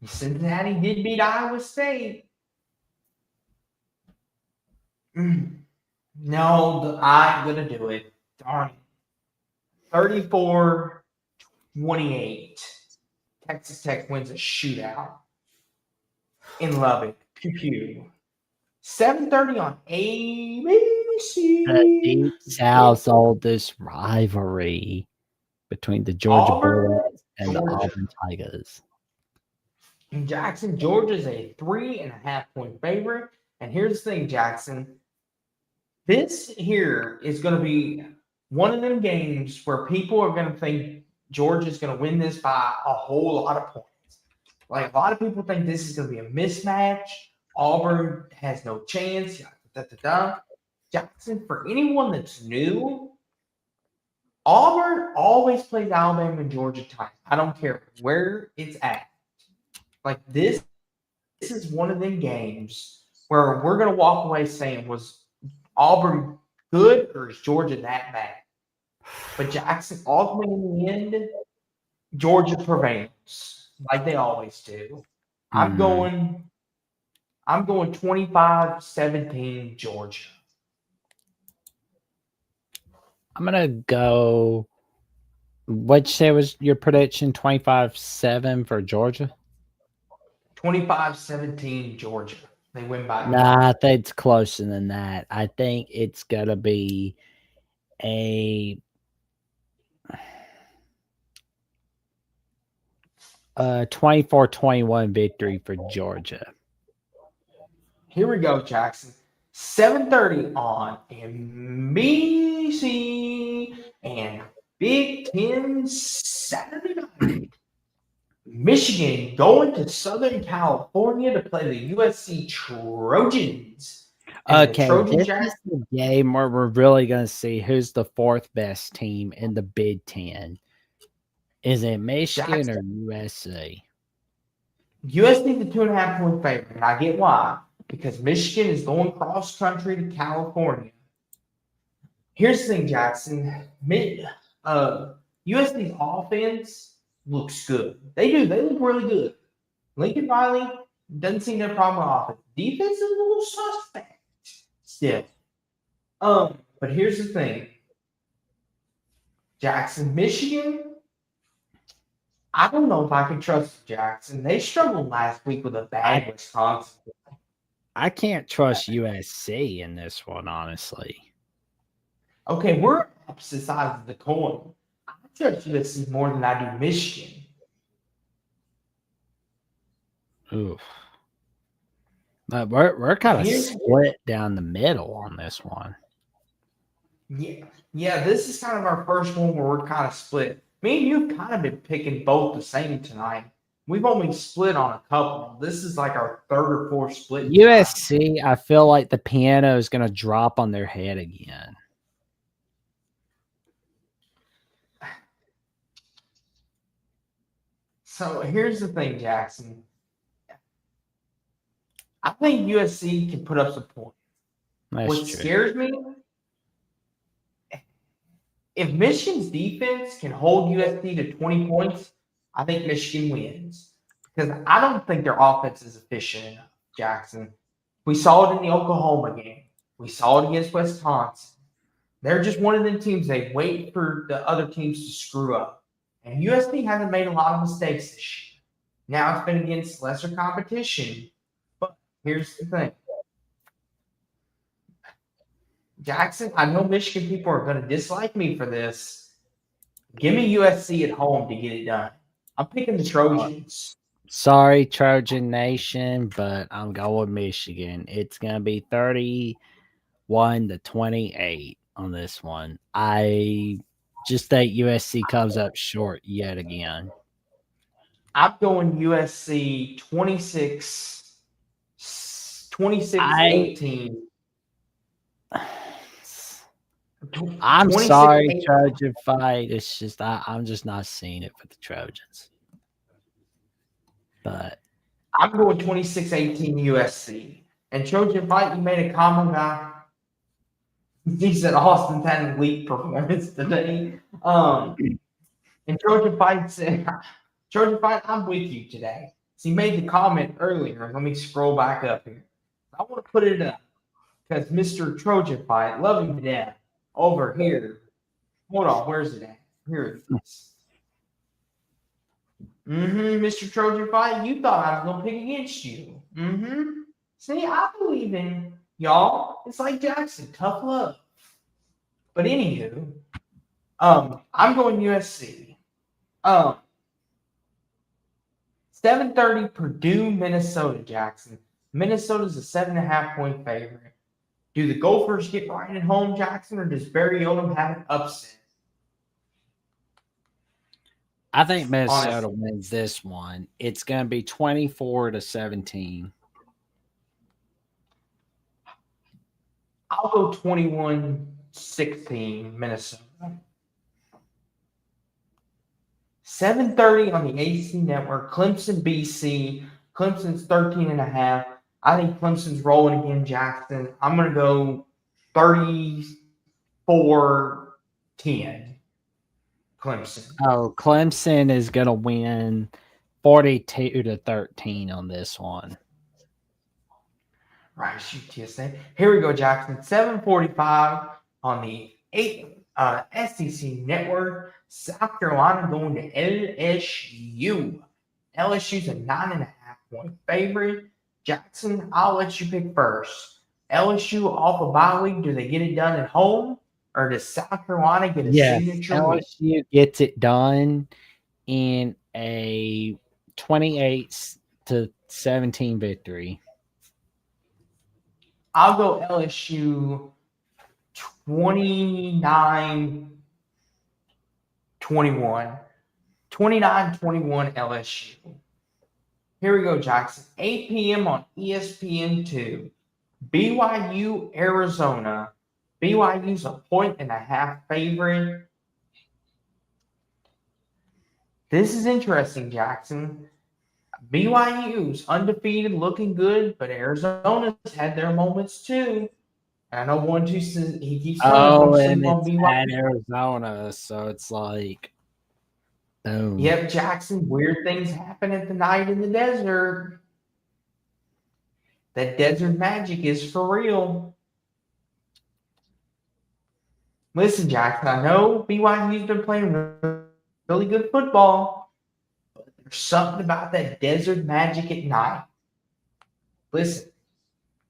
Cincinnati did beat Iowa State. No, I'm going to do it. Darn it. 34-28. Texas Tech wins a shootout in Lubbock. Pew pew. 7:30 on ABC. The Deep South's oldest rivalry between the Georgia Bulldogs and the Auburn Tigers. In Jackson, Georgia's a 3.5-point favorite. And here's the thing, Jackson. This here is going to be one of them games where people are going to think Georgia's going to win this by a whole lot of points. Like, a lot of people think this is going to be a mismatch. Auburn has no chance. Jackson, for anyone that's new, Auburn always plays Alabama and Georgia tight. I don't care where it's at. Like this is one of them games where we're gonna walk away saying, was Auburn good or is Georgia that bad? But Jackson, ultimately in the end, Georgia prevails like they always do. I'm going 25-17 Georgia. I'm gonna go. What'd you say was your prediction? 25-7 for Georgia? 25-17 Georgia. They win by. Nah, I think it's closer than that. I think it's gonna be a 24-21 victory for Georgia. Here we go, Jackson. 7:30 on NBC and Big Ten Saturday night. Michigan going to Southern California to play the USC Trojans. And Okay, this is the game where we're really going to see who's the fourth best team in the Big Ten. Is it Michigan or USC? USC the 2.5-point favorite, and I get why. Because Michigan is going cross country to California. Here's the thing, Jackson. USC's offense looks good. They do. They look really good. Lincoln Riley doesn't seem to have a problem with offense. Defense is a little suspect still. But here's the thing. Jackson, Michigan. I don't know if I can trust Jackson. They struggled last week with a bad Wisconsin. I can't trust USC in this one, honestly. Okay, we're opposite sides of the coin. I trust USC more than I do Michigan. Oof. But we're kind of split down the middle on this one. Yeah. This is kind of our first one where we're kind of split. Me and you've kind of been picking both the same tonight. We've only split on a couple. This is like our third or fourth split. USC, I feel like the piano is going to drop on their head again. So here's the thing, Jackson. I think USC can put up some points. What scares me, if Michigan's defense can hold USC to 20 points, I think Michigan wins. Because I don't think their offense is efficient enough, Jackson. We saw it in the Oklahoma game. We saw it against Wisconsin. They're just one of them teams. They wait for the other teams to screw up. And USC hasn't made a lot of mistakes this year. Now it's been against lesser competition. But here's the thing. Jackson, I know Michigan people are going to dislike me for this. Give me USC at home to get it done. I'm picking the Trojans. Sorry, Trojan Nation, but I'm going with Michigan. It's going to be 31-28 on this one. I just think USC comes up short yet again. I'm going USC 26-18. I'm sorry, Trojan fight. It's just I'm just not seeing it for the Trojans. But I'm going 26-18 USC. And Trojan fight, you made a comment about. He said Austin's had an elite performance today. And Trojan fight said, Trojan fight, I'm with you today. So he made the comment earlier. Let me scroll back up here. I want to put it up because Mr. Trojan fight, love him to death. Over here. Hold on, where's it at? Here it is. Mr. Trojan fight, you thought I was going to pick against you. See, I believe in y'all. It's like Jackson, tough love. But anywho, I'm going USC. 7:30 Purdue, Minnesota, Jackson. Minnesota's a 7.5-point favorite. Do the Gophers get right at home, Jackson, or does Barry Odom have an upset? I think Minnesota wins this one. It's going to be 24-17. I'll go 21-16 Minnesota. 7:30 on the AC Network. Clemson, BC. Clemson's 13.5. I think Clemson's rolling again, Jackson. I'm going to go 34-10. Clemson. Oh, Clemson is going to win 42-13 on this one. Right, UTSA. Here we go, Jackson. 7:45 on the SEC Network. South Carolina going to LSU. LSU's a 9.5-point favorite. Jackson, I'll let you pick first. LSU off a bye week. Do they get it done at home, or does South Carolina get a signature win? LSU gets it done in a 28-17 victory. I'll go LSU 29-21. 29-21 LSU. Here we go, Jackson. 8 p.m. on ESPN2. BYU, Arizona. BYU's a 1.5 favorite. This is interesting, Jackson. BYU's undefeated, looking good, but Arizona's had their moments too. I know 1-2 says he keeps and it's at Arizona, so it's like, boom. Yep, Jackson. Weird things happen at the night in the desert. That desert magic is for real. Listen, Jackson. I know BYU's been playing really good football, but there's something about that desert magic at night. Listen,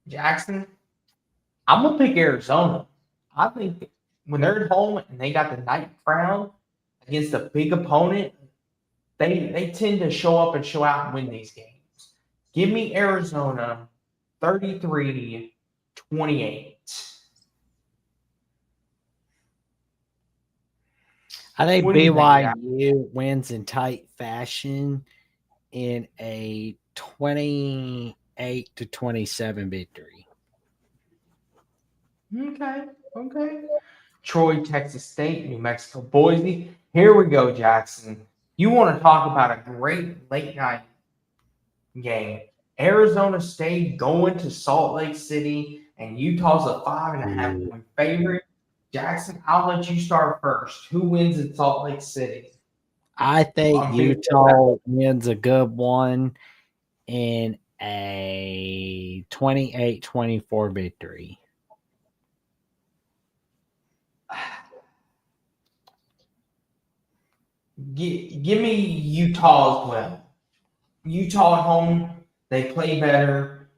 Jackson. I'm gonna pick Arizona. I think when they're at home and they got the night crown against a big opponent, they tend to show up and show out and win these games. Give me Arizona 33-28. I think BYU wins in tight fashion in a 28-27 victory. Okay. Troy, Texas State, New Mexico, Boise. Here we go, Jackson. You want to talk about a great late night game. Arizona State going to Salt Lake City, and Utah's a 5.5-point favorite. Jackson, I'll let you start first. Who wins in Salt Lake City? I think Utah wins a good one in a 28-24 victory. Give me Utah as well. Utah at home, they play better.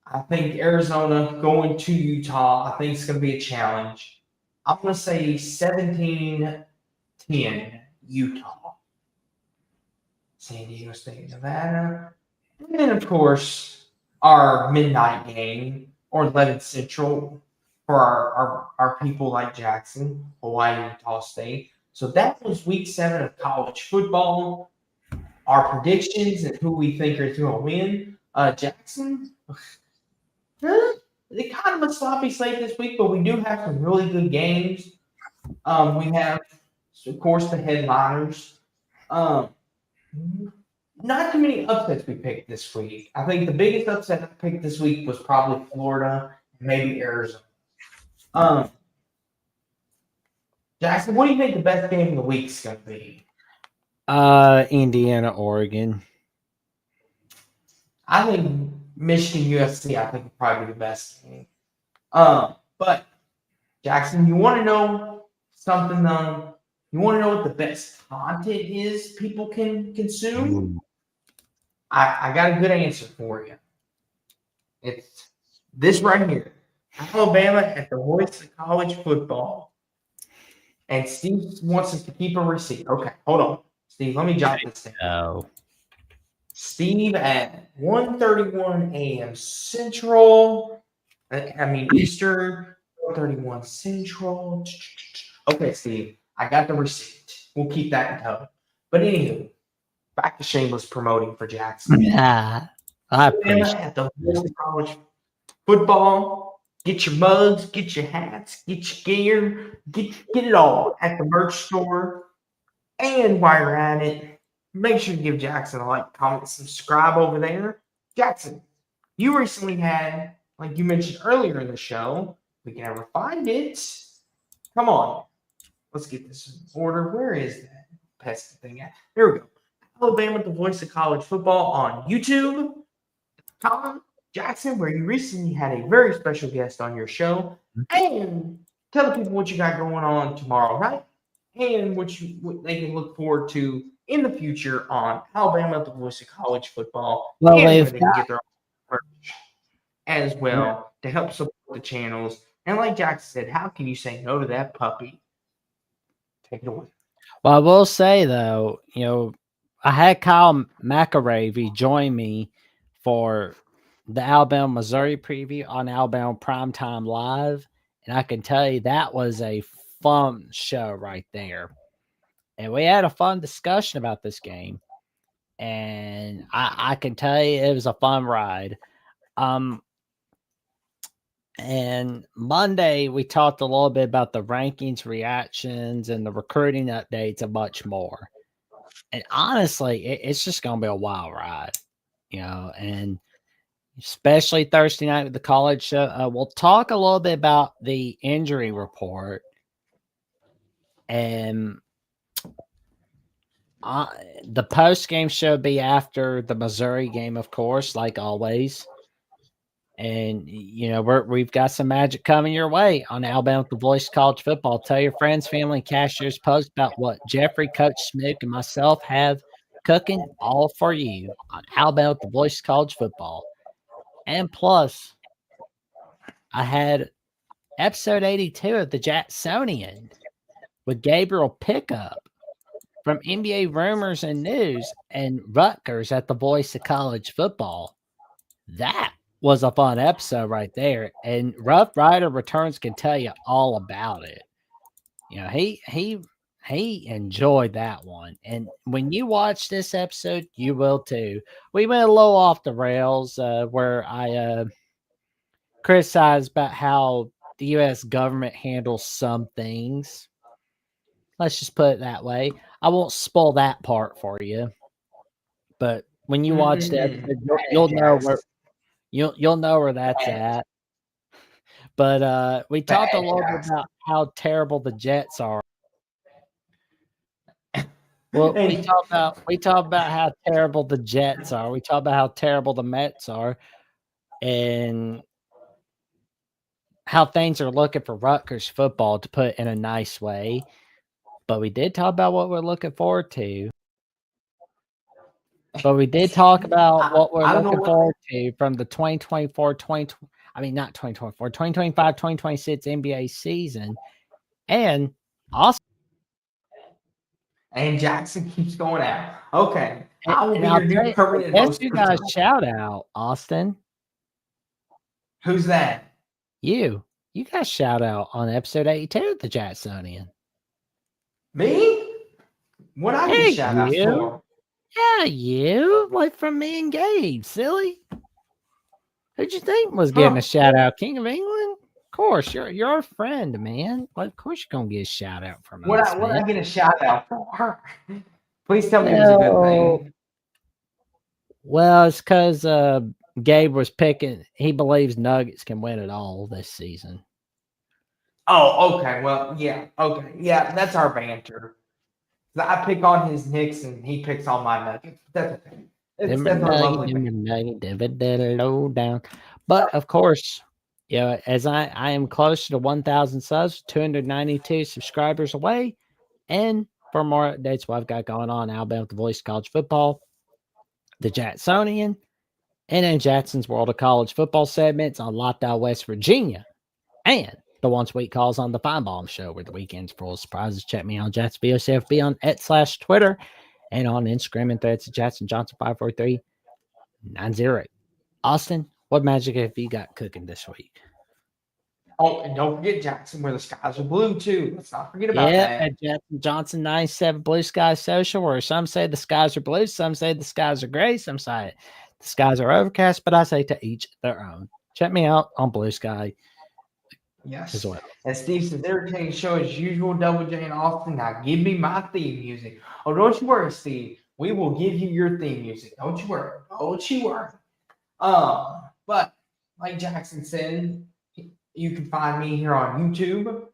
I think Arizona going to Utah, I think it's going to be a challenge. I'm going to say 17-10 Utah. San Diego State, Nevada. And then, of course, our midnight game, or 11 Central, for our people like Jackson, Hawaii, Utah State. So that was week 7 of college football. Our predictions and who we think are going to win. Jackson, they kind of a sloppy slate this week, but we do have some really good games. We have, of course, the headliners. Not too many upsets we picked this week. I think the biggest upset I picked this week was probably Florida and maybe Arizona. Jackson, what do you think the best game of the week is going to be? Indiana, Oregon. I think Michigan, USC, I think would probably be the best game. But Jackson, you want to know something? You want to know what the best content is people can consume? I got a good answer for you. It's this right here. Alabama at the voice of college football. And Steve wants us to keep a receipt. Okay, hold on. Steve, let me jot this down. Oh. Steve at 1:31 a.m. Central. Eastern. 1:31 Central. Okay, Steve, I got the receipt. We'll keep that in tow. But anywho, back to shameless promoting for Jackson. Yeah, I appreciate at the college football. Get your mugs, get your hats, get your gear, get it all at the merch store. And while you're at it, make sure to give Jackson a like, comment, subscribe over there. Jackson, you recently had, like you mentioned earlier in the show, we can never find it. Come on. Let's get this in order. Where is that pesky thing at? There we go. Alabama, the voice of college football on YouTube. Tom Jackson, where you recently had a very special guest on your show. And tell the people what you got going on tomorrow night and what they can look forward to in the future on Alabama, the voice of college football, Well, and where we've they can got get their own merch as well to help support the channels. And like Jackson said, how can you say no to that puppy? Take it away. Well, I will say though, I had Kyle McAravey join me for the Alabama Missouri preview on Alabama Primetime Live, and I can tell you that was a fun show right there. And we had a fun discussion about this game, and I can tell you it was a fun ride. And Monday, we talked a little bit about the rankings, reactions, and the recruiting updates, and much more. And honestly, it's just going to be a wild ride, and especially Thursday night with the college show. We'll talk a little bit about the injury report. And the post-game show will be after the Missouri game, of course, like always. And we've got some magic coming your way on Alabama with the Voice College Football. Tell your friends, family, and cashiers post about what Jeffrey, Coach Smook, and myself have cooking all for you on Alabama with the Voice College Football. And plus, I had episode 82 of the Jacksonian with Gabriel Pickup from NBA Rumors and News and Rutgers at the Voice of College Football. That was a fun episode right there. And Rough Rider Returns can tell you all about it. He enjoyed that one. And when you watch this episode, you will too. We went a little off the rails where I criticized about how the U.S. government handles some things. Let's just put it that way. I won't spoil that part for you. But when you watch that, you'll know where you'll know where that's at. But we talked a little bit about how terrible the Jets are. Well, we talk about how terrible the Jets are. We talk about how terrible the Mets are, and how things are looking for Rutgers football, to put it in a nice way. But we did talk about what we're looking forward to. But we did talk about what we're looking forward to from the 2025, 2026 NBA season. And also, and Jackson keeps going out. Okay. I will be your new permanent host. You guys shout out, Austin. Who's that? You guys shout out on episode 82 of the Jacksonian. Me? What I get shout out for? Yeah, you. Like from me and Gabe, silly. Who'd you think was getting a shout out? King of England? Of course, you're our friend, man. Well, of course you're gonna get a shout out from us. What I get a shout out for? Please tell me it was a good thing. Well, it's because Gabe was picking. He believes Nuggets can win it all this season. Oh, okay. Well, yeah. Okay. Yeah, that's our banter. I pick on his Knicks and he picks on my Nuggets. That's okay. That's our lovely down. But of course, as I am close to 1,000 subs, 292 subscribers away. And for more updates, what I've got going on, Alabama with the Voice of College Football, the Jacksonian, and in Jackson's World of College Football segments on Locked Out West Virginia, and the Once Week Calls on the Fine Bomb Show, where the weekend's full of surprises. Check me out, Jats VOCFB on @/Twitter and on Instagram and threads at Jackson Johnson 543-908. Austin, what magic have you got cooking this week? Oh, and don't forget Jackson, where the skies are blue too. Let's not forget about that. At Jackson Johnson 97 Blue Sky Social, where some say the skies are blue, some say the skies are gray, some say the skies are overcast, but I say to each their own. Check me out on Blue Sky Yes. as well. And Steve says, entertaining show as usual, Double J and Austin. Now give me my theme music. Oh, don't you worry, Steve. We will give you your theme music. Don't you worry. Don't you worry. But like Jackson said, you can find me here on YouTube.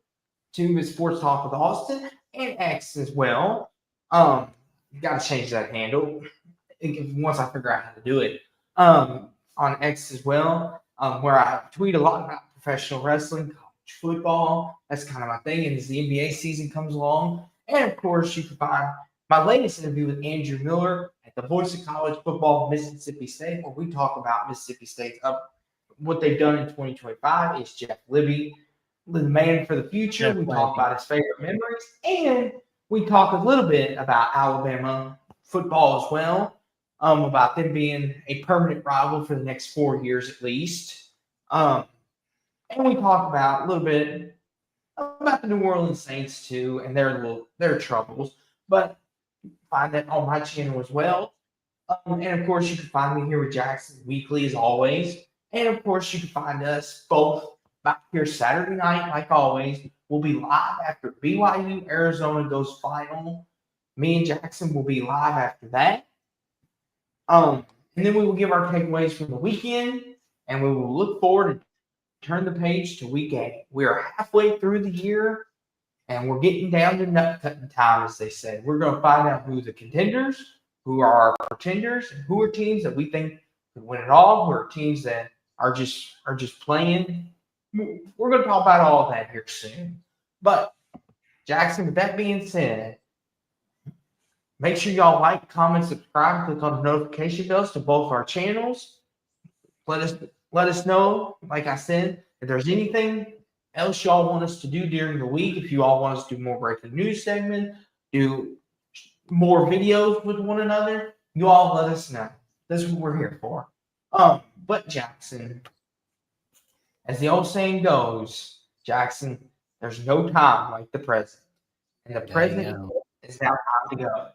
YouTube is Sports Talk with Austin and X as well. You got to change that handle once I figure out how to do it. On X as well, where I tweet a lot about professional wrestling, college football. That's kind of my thing. And as the NBA season comes along, and of course, you can find my latest interview with Andrew Miller at the Voice of College Football, Mississippi State, where we talk about Mississippi State what they've done in 2025. Is Jeff Libby, the man for the future. Jeff We Libby. talk about his favorite memories, and we talk a little bit about Alabama football as well. About them being a permanent rival for the next 4 years at least. And we talk about a little bit about the New Orleans Saints too and their troubles. But find that on my channel as well. And of course, you can find me here with Jackson weekly as always. And of course, you can find us both back here Saturday night, like always. We'll be live after BYU Arizona goes final. Me and Jackson will be live after that. And then we will give our takeaways from the weekend, and we will look forward to turn the page to week 8. We are halfway through the year, and we're getting down to nut cutting time, as they say. We're going to find out who the contenders, who are our pretenders, and who are teams that we think could win it all, who are teams that are just playing. We're going to talk about all of that here soon. But Jackson, with that being said, make sure y'all like, comment, subscribe, click on the notification bells to both our channels. Let us know, like I said, if there's anything else y'all want us to do during the week. If you all want us to do more breaking news segment, do more videos with one another, you all let us know. That's what we're here for. But Jackson, as the old saying goes, Jackson, there's no time like the present. And the present is now time to go.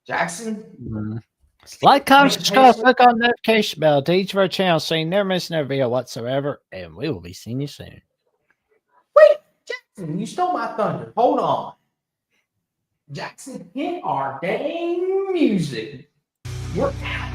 Jackson? Like, comment, subscribe, click on the notification bell to each of our channels so you never miss another video whatsoever. And we will be seeing you soon. Wait, Jackson, you stole my thunder. Hold on. Jackson, hit our dang music. We're out.